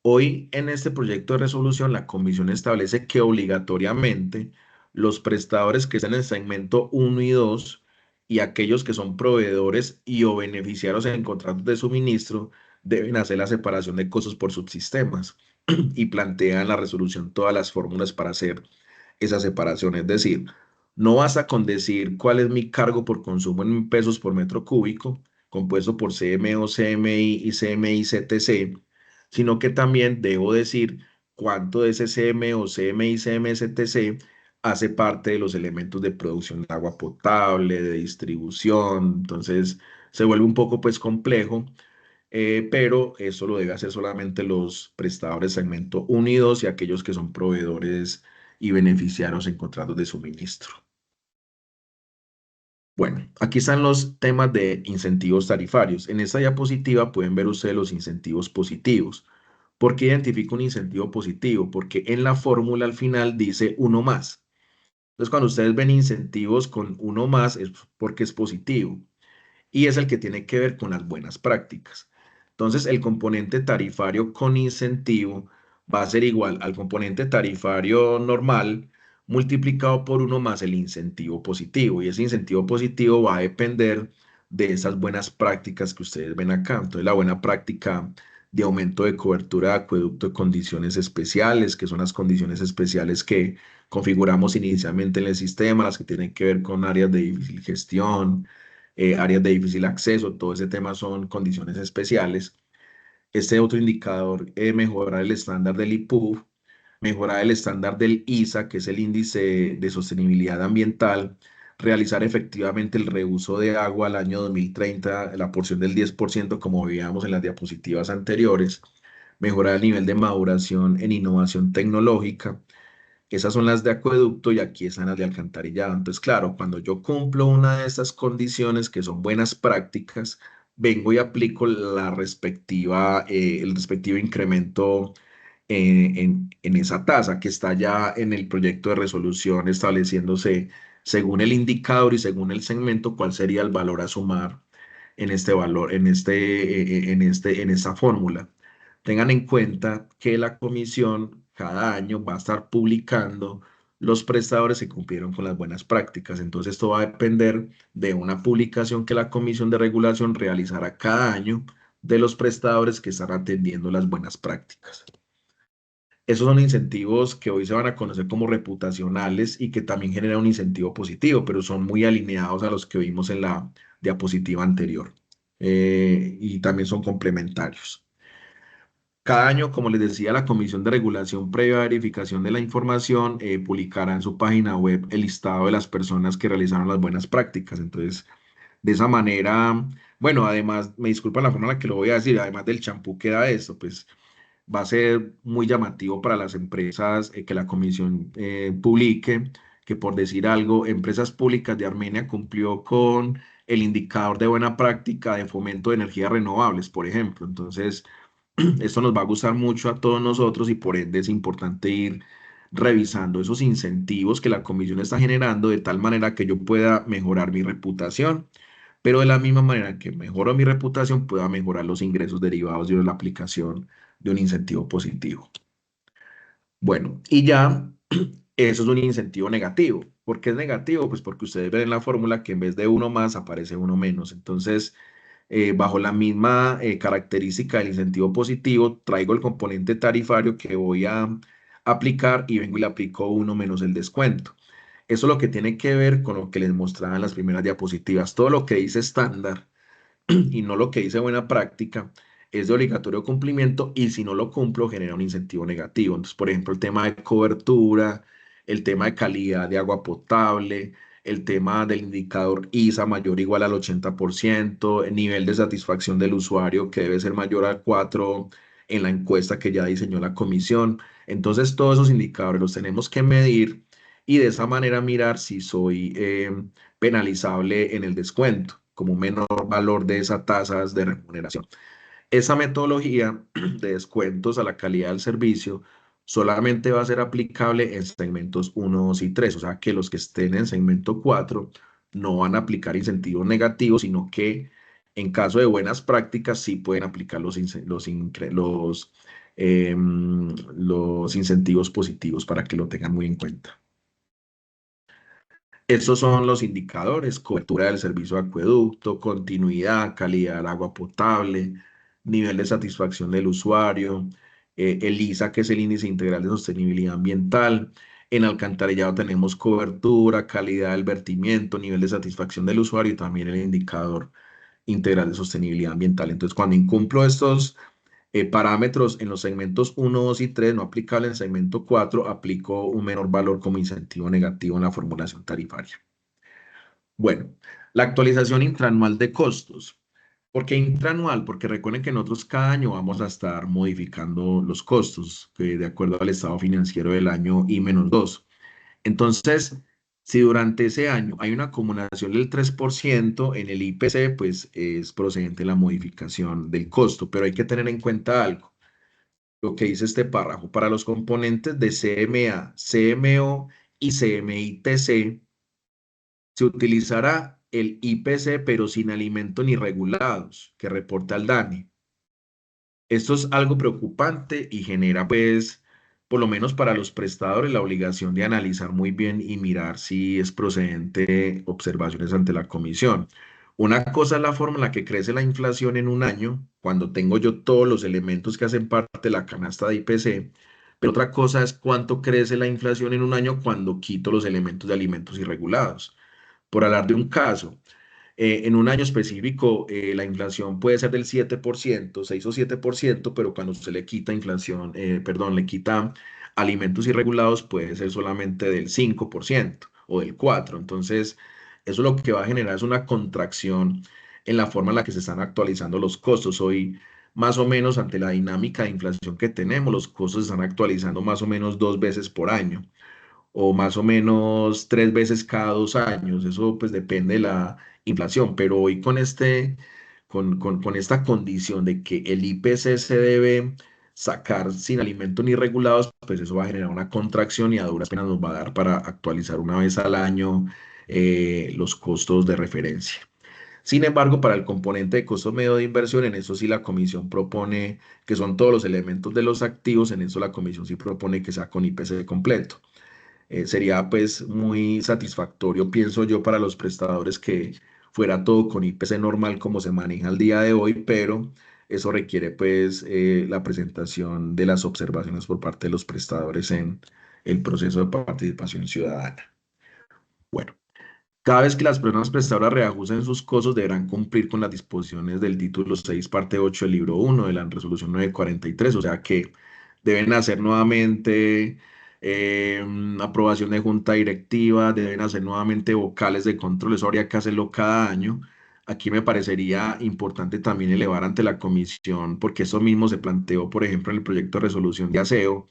Hoy en este proyecto de resolución, la comisión establece que obligatoriamente los prestadores que están en el segmento 1 y 2 y aquellos que son proveedores y o beneficiarios en contratos de suministro deben hacer la separación de costos por subsistemas y plantean en la resolución todas las fórmulas para hacer esa separación. Es decir, no basta con decir cuál es mi cargo por consumo en pesos por metro cúbico, compuesto por CMO, CMI y CMI CTC, sino que también debo decir cuánto de ese CMO, CMI, CMI, CTC hace parte de los elementos de producción de agua potable, de distribución. Entonces, se vuelve un poco pues complejo, pero eso lo debe hacer solamente los prestadores segmento 1 y 2 y aquellos que son proveedores y beneficiarios en contratos de suministro. Bueno, aquí están los temas de incentivos tarifarios. En esta diapositiva pueden ver ustedes los incentivos positivos. ¿Por qué identifico un incentivo positivo? Porque en la fórmula al final dice uno más. Entonces, cuando ustedes ven incentivos con uno más es porque es positivo y es el que tiene que ver con las buenas prácticas. Entonces, el componente tarifario con incentivo va a ser igual al componente tarifario normal multiplicado por uno más el incentivo positivo. Y ese incentivo positivo va a depender de esas buenas prácticas que ustedes ven acá. Entonces, la buena práctica de aumento de cobertura de acueducto de condiciones especiales, que son las condiciones especiales que configuramos inicialmente en el sistema, las que tienen que ver con áreas de difícil gestión, áreas de difícil acceso, todo ese tema son condiciones especiales. Este otro indicador, mejorar el estándar del IPUF, mejorar el estándar del ISA, que es el índice de sostenibilidad ambiental, realizar efectivamente el reuso de agua al año 2030, la porción del 10%, como veíamos en las diapositivas anteriores, mejorar el nivel de maduración en innovación tecnológica. Esas son las de acueducto y aquí están las de alcantarillado. Entonces, claro, cuando yo cumplo una de estas condiciones que son buenas prácticas, vengo y aplico el respectivo incremento en esa tasa que está ya en el proyecto de resolución estableciéndose según el indicador y según el segmento cuál sería el valor a sumar en este valor, en esta fórmula. Tengan en cuenta que la comisión cada año va a estar publicando los prestadores que cumplieron con las buenas prácticas. Entonces, esto va a depender de una publicación que la Comisión de Regulación realizará cada año de los prestadores que están atendiendo las buenas prácticas. Esos son incentivos que hoy se van a conocer como reputacionales y que también generan un incentivo positivo, pero son muy alineados a los que vimos en la diapositiva anterior, y también son complementarios. Cada año, como les decía, la Comisión de Regulación previa verificación de la información publicará en su página web el listado de las personas que realizaron las buenas prácticas. Entonces, de esa manera, bueno, además, me disculpan la forma en la que lo voy a decir, además del champú que da esto, pues va a ser muy llamativo para las empresas que la comisión publique, que por decir algo, Empresas Públicas de Armenia cumplió con el indicador de buena práctica de fomento de energías renovables, por ejemplo. Entonces, esto nos va a gustar mucho a todos nosotros y por ende es importante ir revisando esos incentivos que la comisión está generando de tal manera que yo pueda mejorar mi reputación, pero de la misma manera que mejoro mi reputación, pueda mejorar los ingresos derivados de la aplicación de un incentivo positivo. Bueno, y ya eso es un incentivo negativo. ¿Por qué es negativo? Pues porque ustedes ven en la fórmula que en vez de uno más aparece uno menos. Entonces, bajo la misma característica del incentivo positivo, traigo el componente tarifario que voy a aplicar y vengo y le aplico uno menos el descuento. Eso es lo que tiene que ver con lo que les mostraba en las primeras diapositivas. Todo lo que dice estándar y no lo que dice buena práctica es de obligatorio cumplimiento y si no lo cumplo genera un incentivo negativo. Entonces, por ejemplo, el tema de cobertura, el tema de calidad de agua potable, el tema del indicador ISA mayor o igual al 80%, el nivel de satisfacción del usuario que debe ser mayor al 4 en la encuesta que ya diseñó la comisión. Entonces, todos esos indicadores los tenemos que medir y de esa manera mirar si soy penalizable en el descuento como un menor valor de esas tasas de remuneración. Esa metodología de descuentos a la calidad del servicio solamente va a ser aplicable en segmentos 1, 2 y 3, o sea que los que estén en segmento 4 no van a aplicar incentivos negativos, sino que en caso de buenas prácticas sí pueden aplicar los incentivos positivos para que lo tengan muy en cuenta. Estos son los indicadores: cobertura del servicio de acueducto, continuidad, calidad del agua potable, nivel de satisfacción del usuario, el ISA, que es el índice integral de sostenibilidad ambiental. En alcantarillado tenemos cobertura, calidad del vertimiento, nivel de satisfacción del usuario y también el indicador integral de sostenibilidad ambiental. Entonces, cuando incumplo estos parámetros en los segmentos 1, 2 y 3, no aplicable en segmento 4, aplico un menor valor como incentivo negativo en la formulación tarifaria. Bueno, la actualización intraanual de costos. ¿Por qué intraanual? Porque recuerden que nosotros cada año vamos a estar modificando los costos de acuerdo al estado financiero del año I-2. Entonces, si durante ese año hay una acumulación del 3% en el IPC, pues es procedente la modificación del costo, pero hay que tener en cuenta algo, lo que dice este párrafo: para los componentes de CMA, CMO y CMITC, se utilizará el IPC, pero sin alimentos ni regulados, que reporta el DANE. Esto es algo preocupante y genera, pues, por lo menos para los prestadores, la obligación de analizar muy bien y mirar si es procedente observaciones ante la comisión. Una cosa es la forma en la que crece la inflación en un año, cuando tengo yo todos los elementos que hacen parte de la canasta de IPC, pero otra cosa es cuánto crece la inflación en un año cuando quito los elementos de alimentos irregulados. Por hablar de un caso, en un año específico, la inflación puede ser del 7%, 6 o 7%, pero cuando usted le quita inflación, perdón, le quita alimentos irregulados, puede ser solamente del 5% o del 4%. Entonces, eso lo que va a generar es una contracción en la forma en la que se están actualizando los costos. Hoy, más o menos, ante la dinámica de inflación que tenemos, los costos se están actualizando más o menos 2 veces por año o más o menos 3 veces cada 2 años. Eso pues depende de la inflación, pero hoy con esta condición de que el IPC se debe sacar sin alimentos ni regulados, pues eso va a generar una contracción y a duras penas nos va a dar para actualizar una vez al año los costos de referencia. Sin embargo, para el componente de costo medio de inversión, en eso sí la comisión propone que son todos los elementos de los activos, en eso la comisión sí propone que sea con IPC completo. Sería pues muy satisfactorio, pienso yo, para los prestadores que fuera todo con IPC normal como se maneja al día de hoy, pero eso requiere pues la presentación de las observaciones por parte de los prestadores en el proceso de participación ciudadana. Bueno. Cada vez que las personas prestadoras reajusten sus costos, deberán cumplir con las disposiciones del título 6, parte 8 del libro 1 de la resolución 943, o sea que deben hacer nuevamente aprobación de junta directiva, deben hacer nuevamente vocales de control, eso habría que hacerlo cada año. Aquí me parecería importante también elevar ante la comisión, porque eso mismo se planteó, por ejemplo, en el proyecto de resolución de aseo,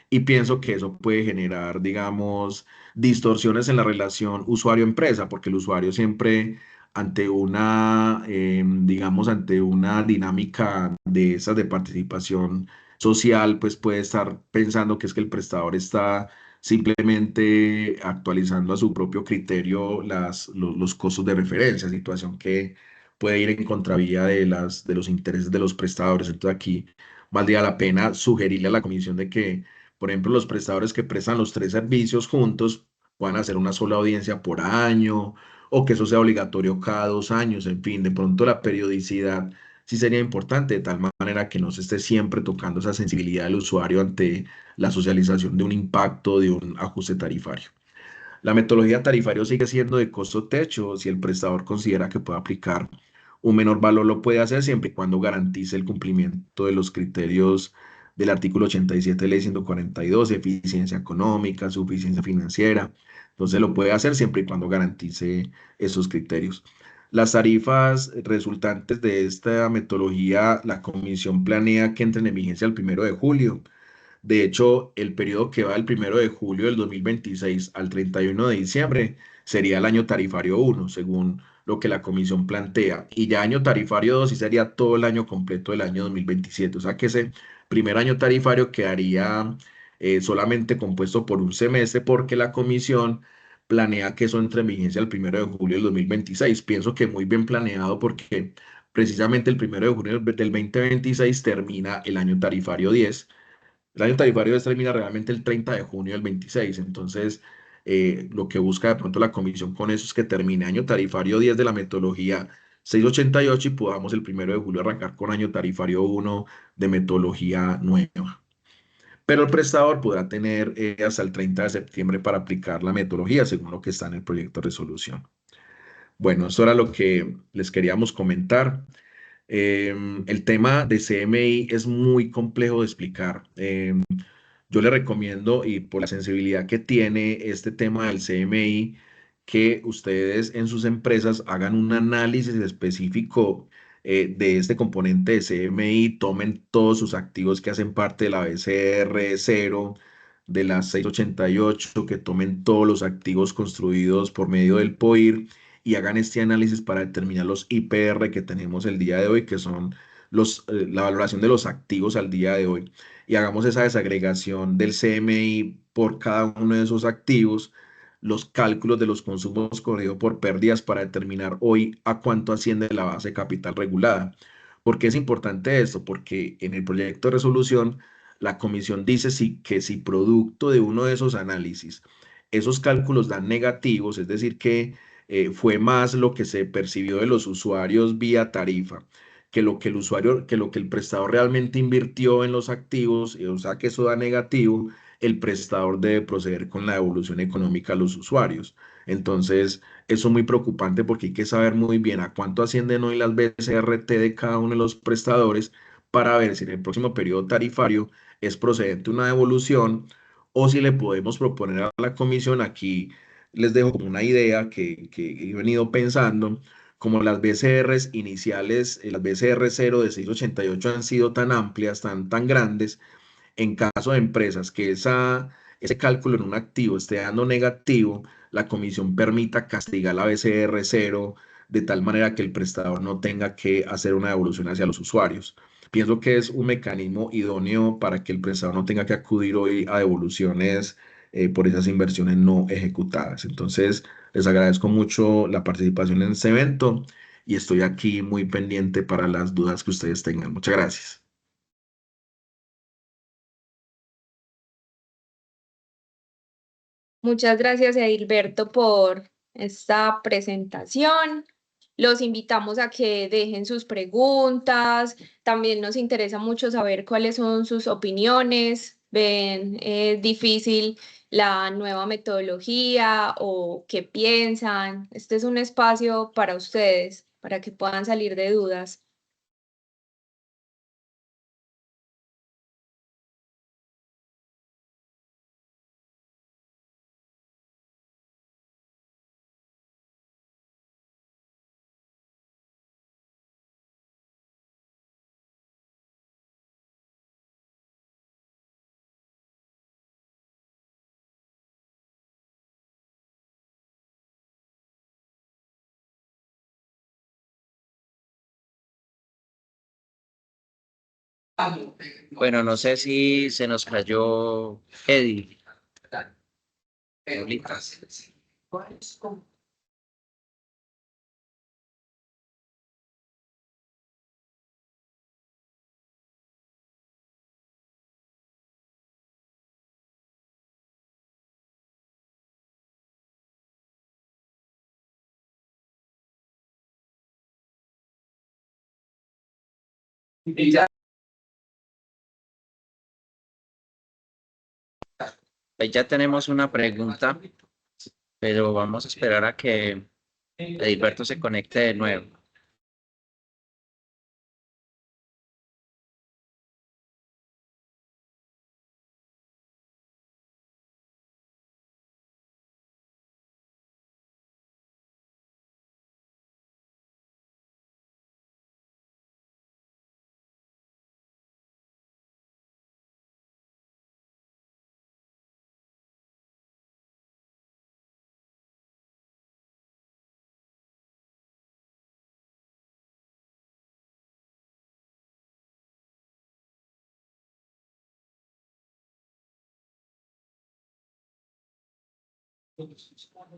y pienso que eso puede generar, digamos, distorsiones en la relación usuario-empresa, porque el usuario siempre ante una, digamos, ante una dinámica de esas de participación social, pues puede estar pensando que es que el prestador está simplemente actualizando a su propio criterio los costos de referencia, situación que puede ir en contravía de los intereses de los prestadores. Entonces aquí valdría la pena sugerirle a la comisión de que, por ejemplo, los prestadores que prestan los tres servicios juntos puedan hacer una sola audiencia por año o que eso sea obligatorio cada 2 años. En fin, de pronto la periodicidad sí sería importante de tal manera que no se esté siempre tocando esa sensibilidad del usuario ante la socialización de un impacto de un ajuste tarifario. La metodología tarifaria sigue siendo de costo techo. Si el prestador considera que puede aplicar un menor valor, lo puede hacer siempre y cuando garantice el cumplimiento de los criterios del artículo 87 de Ley 142, eficiencia económica, suficiencia financiera. Entonces lo puede hacer siempre y cuando garantice esos criterios. Las tarifas resultantes de esta metodología, la comisión planea que entren en vigencia el 1 de julio. De hecho, el periodo que va del 1 de julio del 2026 al 31 de diciembre sería el año tarifario 1, según lo que la comisión plantea. Y ya año tarifario 2 sí sería todo el año completo del año 2027. O sea que ese primer año tarifario quedaría solamente compuesto por un semestre porque la comisión planea que eso entre en vigencia el 1 de julio del 2026. Pienso que muy bien planeado porque precisamente el 1 de julio del 2026 termina el año tarifario 10. El año tarifario termina realmente el 30 de junio del 26. Entonces, lo que busca de pronto la comisión con eso es que termine año tarifario 10 de la metodología 688 y podamos el 1 de julio arrancar con año tarifario 1 de metodología nueva. Pero el prestador podrá tener hasta el 30 de septiembre para aplicar la metodología según lo que está en el proyecto de resolución. Bueno, eso era lo que les queríamos comentar. El tema de CMI es muy complejo de explicar. Yo le recomiendo, y por la sensibilidad que tiene este tema del CMI, que ustedes en sus empresas hagan un análisis específico de este componente de CMI, tomen todos sus activos que hacen parte de la BCR 0, de la 688, que tomen todos los activos construidos por medio del POIR y hagan este análisis para determinar los IPR que tenemos el día de hoy, que son la valoración de los activos al día de hoy, y hagamos esa desagregación del CMI por cada uno de esos activos, los cálculos de los consumos corridos por pérdidas para determinar hoy a cuánto asciende la base de capital regulada. ¿Por qué es importante esto? Porque en el proyecto de resolución La comisión dice que si producto de uno de esos análisis, esos cálculos dan negativos, es decir, que fue más lo que se percibió de los usuarios vía tarifa que el usuario, que lo que el prestador realmente invirtió en los activos, o sea que eso da negativo, el prestador debe proceder con la devolución económica a los usuarios. Entonces, eso es muy preocupante porque hay que saber muy bien a cuánto ascienden hoy las BCRT de cada uno de los prestadores para ver si en el próximo periodo tarifario es procedente una devolución o si le podemos proponer a la comisión. Aquí les dejo como una idea que he venido pensando, como las BCRs iniciales, las BCR 0 de 688 han sido tan amplias, tan grandes, en caso de empresas que ese cálculo en un activo esté dando negativo, la comisión permita castigar la BCR cero de tal manera que el prestador no tenga que hacer una devolución hacia los usuarios. Pienso que es un mecanismo idóneo para que el prestador no tenga que acudir hoy a devoluciones por esas inversiones no ejecutadas. Entonces, les agradezco mucho la participación en este evento y estoy aquí muy pendiente para las dudas que ustedes tengan. Muchas gracias. Muchas gracias, Edilberto, por esta presentación. Los invitamos a que dejen sus preguntas. También nos interesa mucho saber cuáles son sus opiniones. ¿Ven difícil la nueva metodología o qué piensan? Este es un espacio para ustedes, para que puedan salir de dudas. Bueno, no sé si se nos cayó Eddie. Paulita. Ahí ya tenemos una pregunta, pero vamos a esperar a que Edilberto se conecte de nuevo.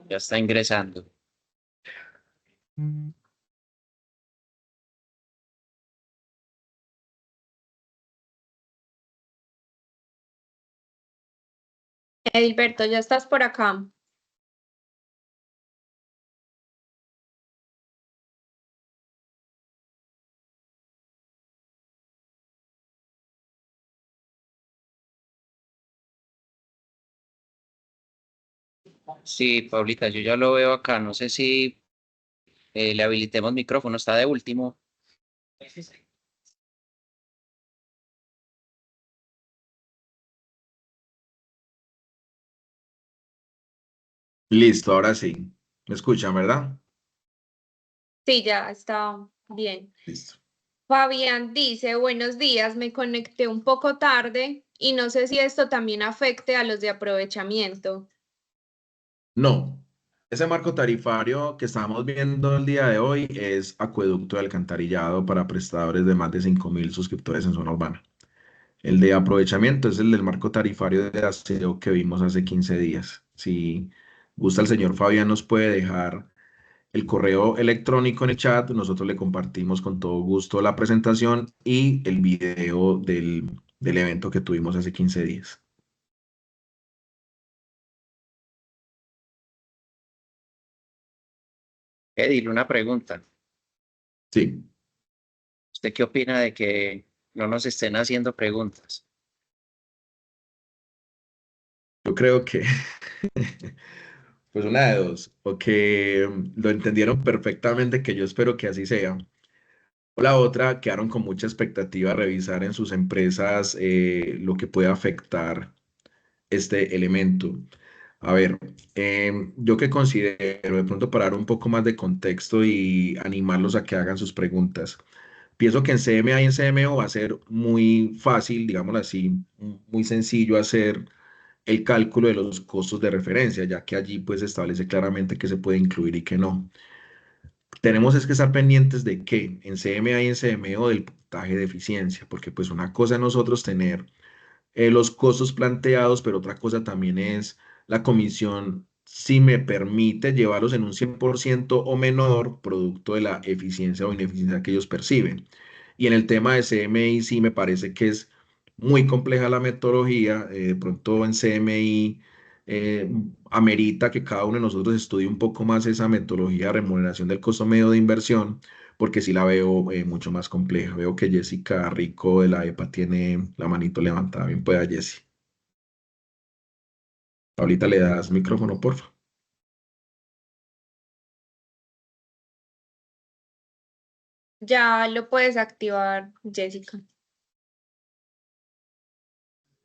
Ya está ingresando. Edilberto, ya estás por acá. Sí, Paulita, yo ya lo veo acá. No sé si le habilitemos micrófono, está de último. Listo, ahora sí. ¿Me escuchan, verdad? Sí, ya está bien. Listo. Fabián dice, buenos días, me conecté un poco tarde y no sé si esto también afecte a los de aprovechamiento. No, ese marco tarifario que estamos viendo el día de hoy es acueducto de alcantarillado para prestadores de más de 5.000 suscriptores en zona urbana. El de aprovechamiento es el del marco tarifario de aseo que vimos hace 15 días. Si gusta, el señor Fabián nos puede dejar el correo electrónico en el chat. Nosotros le compartimos con todo gusto la presentación y el video del evento que tuvimos hace 15 días. Edil, una pregunta. Sí, ¿Usted qué opina de que no nos estén haciendo preguntas? yo creo que, pues una de dos, o que lo entendieron perfectamente, que yo espero que así sea, o la otra, quedaron con mucha expectativa a revisar en sus empresas lo que puede afectar este elemento. A ver, yo que considero de pronto para dar un poco más de contexto y animarlos a que hagan sus preguntas. Pienso que en CMA y en CMO va a ser muy fácil, digámoslo así, muy sencillo hacer el cálculo de los costos de referencia, ya que allí pues se establece claramente qué se puede incluir y qué no. Tenemos es que estar pendientes de que en CMA y en CMO del puntaje de eficiencia, porque pues una cosa es nosotros tener los costos planteados, pero otra cosa también es la comisión, si me permite llevarlos en un 100% o menor, producto de la eficiencia o ineficiencia que ellos perciben. Y en el tema de CMI sí me parece que es muy compleja la metodología, de pronto en CMI amerita que cada uno de nosotros estudie un poco más esa metodología de remuneración del costo medio de inversión, porque sí la veo mucho más compleja. Veo que Jessica Rico de la EPA tiene la manito levantada. Bien pueda, Jessy. Ahorita le das micrófono, porfa. Ya lo puedes activar, Jessica.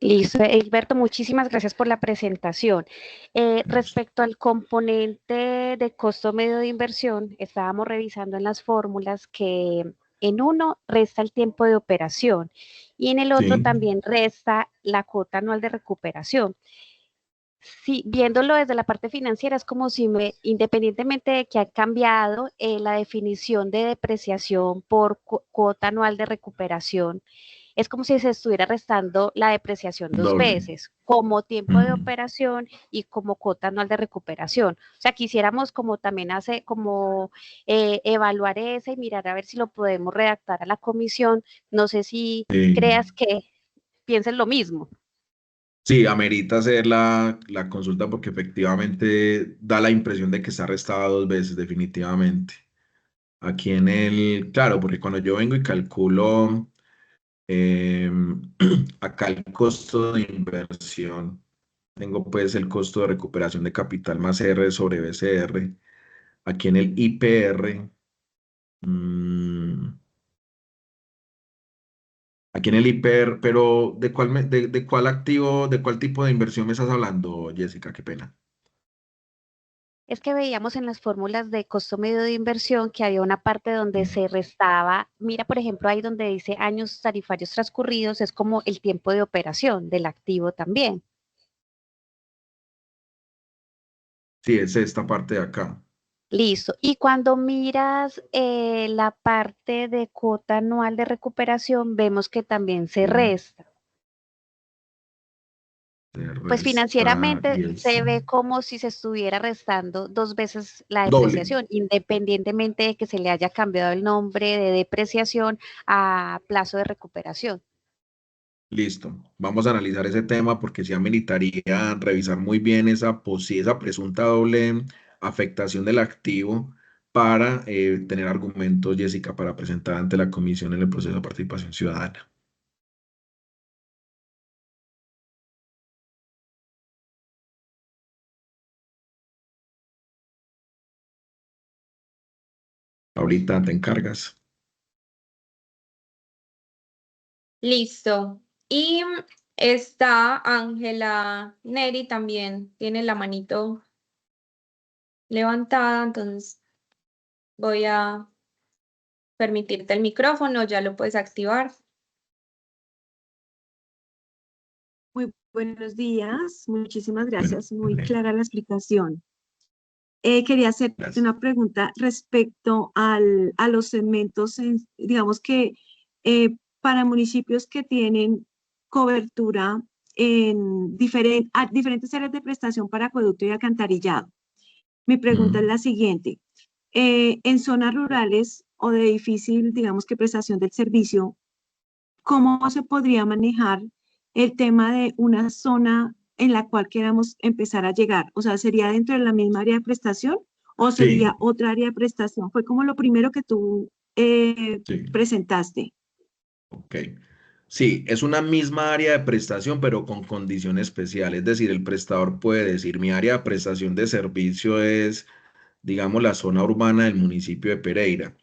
Listo, Egberto, muchísimas gracias por la presentación. Respecto al componente de costo medio de inversión, estábamos revisando en las fórmulas que en uno resta el tiempo de operación y en el otro Sí, también resta la cuota anual de recuperación. Sí, viéndolo desde la parte financiera, es como si independientemente de que ha cambiado la definición de depreciación por cuota anual de recuperación, es como si se estuviera restando la depreciación dos doble. veces, como tiempo de Ujú. operación y como cuota anual de recuperación. O sea, quisiéramos como también evaluar esa y mirar a ver si lo podemos redactar a la comisión. No sé si Sí. creas que piensen lo mismo. Sí, amerita hacer la consulta porque efectivamente da la impresión de que está arrestada dos veces, definitivamente. Aquí en claro, porque cuando yo vengo y calculo acá el costo de inversión, tengo pues el costo de recuperación de capital más R sobre BCR. Aquí en el IPR, mm, aquí en el IPR, pero de cuál activo, de cuál tipo de inversión me estás hablando, Jessica? Qué pena. Es que veíamos en las fórmulas de costo medio de inversión que había una parte donde Mm. se restaba, mira por ejemplo ahí donde dice años tarifarios transcurridos, es como el tiempo de operación del activo también. Sí, es esta parte de acá. Listo. Y cuando miras la parte de cuota anual de recuperación, vemos que también se Sí, resta. se Pues resta financieramente y es se ve como si se estuviera restando dos veces la doble. depreciación, independientemente de que se le haya cambiado el nombre de depreciación a plazo de recuperación. Listo. Vamos a analizar ese tema porque sí ameritaría revisar muy bien esa presunta doble afectación del activo para tener argumentos, Jessica, para presentar ante la comisión en el proceso de participación ciudadana. Ahorita te encargas. Listo. Y está Ángela Neri también, tiene la manito levantada, entonces voy a permitirte el micrófono, ya lo puedes activar. Muy buenos días, muchísimas Bueno, gracias, muy clara la explicación. Quería hacerte gracias. una pregunta respecto a los segmentos, digamos que para municipios que tienen cobertura en diferentes áreas de prestación para acueducto y alcantarillado. Mi pregunta es Mm. la siguiente. En zonas rurales o de difícil, digamos que prestación del servicio, ¿cómo se podría manejar el tema de una zona en la cual queramos empezar a llegar? O sea, ¿sería dentro de la misma área de prestación o Sí, sería otra área de prestación? Fue como lo primero que tú sí, presentaste. ok. Sí, es una misma área de prestación, pero con condición especial. Es decir, el prestador puede decir, mi área de prestación de servicio es, digamos, la zona urbana del municipio de Pereira.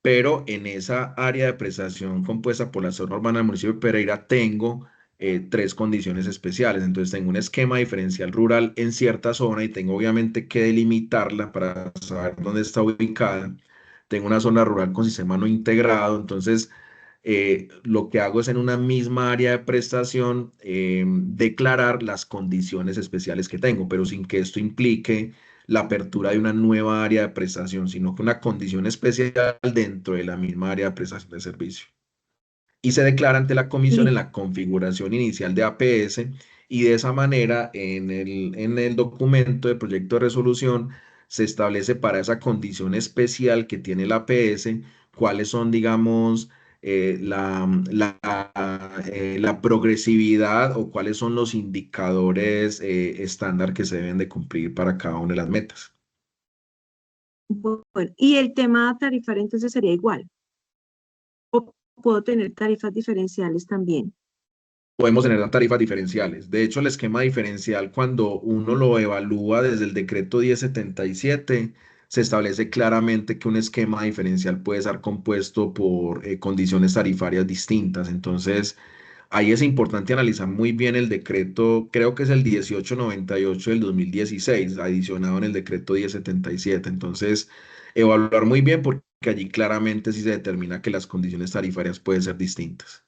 Pero en esa área de prestación compuesta por la zona urbana del municipio de Pereira tengo tres condiciones especiales. Entonces tengo un esquema diferencial rural en cierta zona y tengo obviamente que delimitarla para saber dónde está ubicada. Tengo una zona rural con sistema no integrado. Entonces lo que hago es en una misma área de prestación declarar las condiciones especiales que tengo, pero sin que esto implique la apertura de una nueva área de prestación, sino que una condición especial dentro de la misma área de prestación de servicio. Y se declara ante la comisión en Listo. la configuración inicial de APS y de esa manera en el documento de proyecto de resolución se establece para esa condición especial que tiene el APS cuáles son, digamos, la progresividad o cuáles son los indicadores estándar que se deben de cumplir para cada una de las metas. Bueno, y el tema tarifario entonces sería igual. O puedo tener tarifas diferenciales también. Podemos tener tarifas diferenciales. De hecho, el esquema diferencial, cuando uno lo evalúa desde el decreto 1077, se establece claramente que un esquema diferencial puede estar compuesto por condiciones tarifarias distintas. Entonces, ahí es importante analizar muy bien el decreto, creo que es el 1898 del 2016, adicionado en el decreto 1077. Entonces, evaluar muy bien porque allí claramente sí se determina que las condiciones tarifarias pueden ser distintas.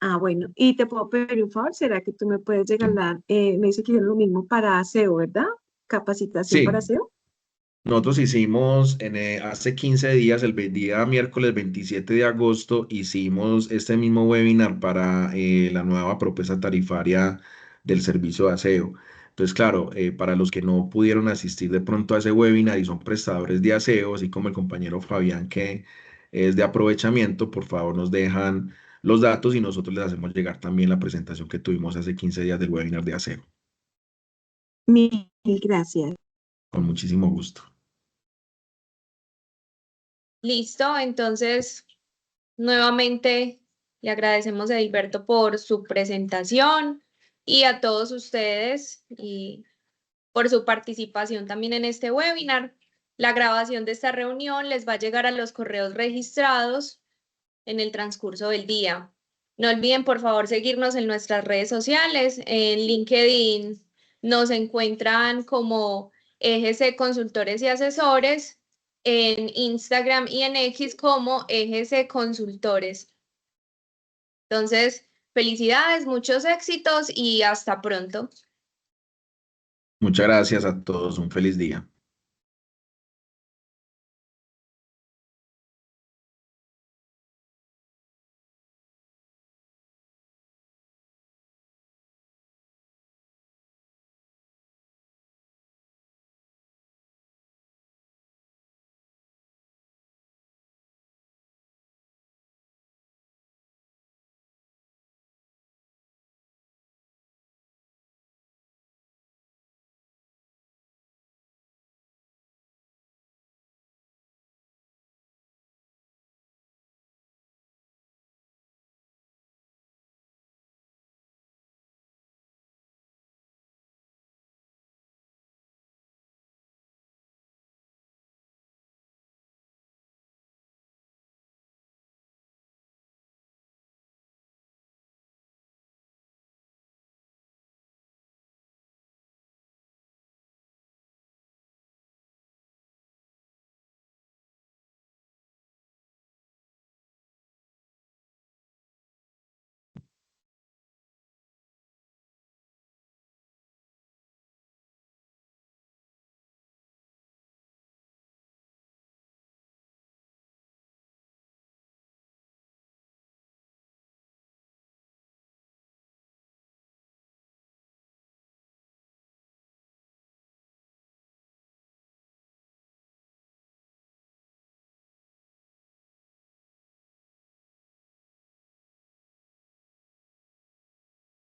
Ah, bueno, y te puedo pedir un favor, ¿será que tú me puedes Sí. regalar? Me dice que hicieron lo mismo para aseo, ¿verdad? Capacitación para Sí. aseo. Nosotros hicimos hace 15 días, día miércoles 27 de agosto, hicimos este mismo webinar para la nueva propuesta tarifaria del servicio de aseo. Entonces, claro, para los que no pudieron asistir de pronto a ese webinar y son prestadores de aseo, así como el compañero Fabián que es de aprovechamiento, por favor nos dejan los datos y nosotros les hacemos llegar también la presentación que tuvimos hace 15 días del webinar de aseo. Mil gracias. Con muchísimo gusto. Listo, entonces nuevamente le agradecemos a Edilberto por su presentación y a todos ustedes y por su participación también en este webinar. La grabación de esta reunión les va a llegar a los correos registrados en el transcurso del día. No olviden, por favor, seguirnos en nuestras redes sociales. En LinkedIn nos encuentran como EGC Consultores y Asesores, en Instagram y en X como EGC Consultores. Entonces, felicidades, muchos éxitos y hasta pronto. Muchas gracias a todos. Un feliz día.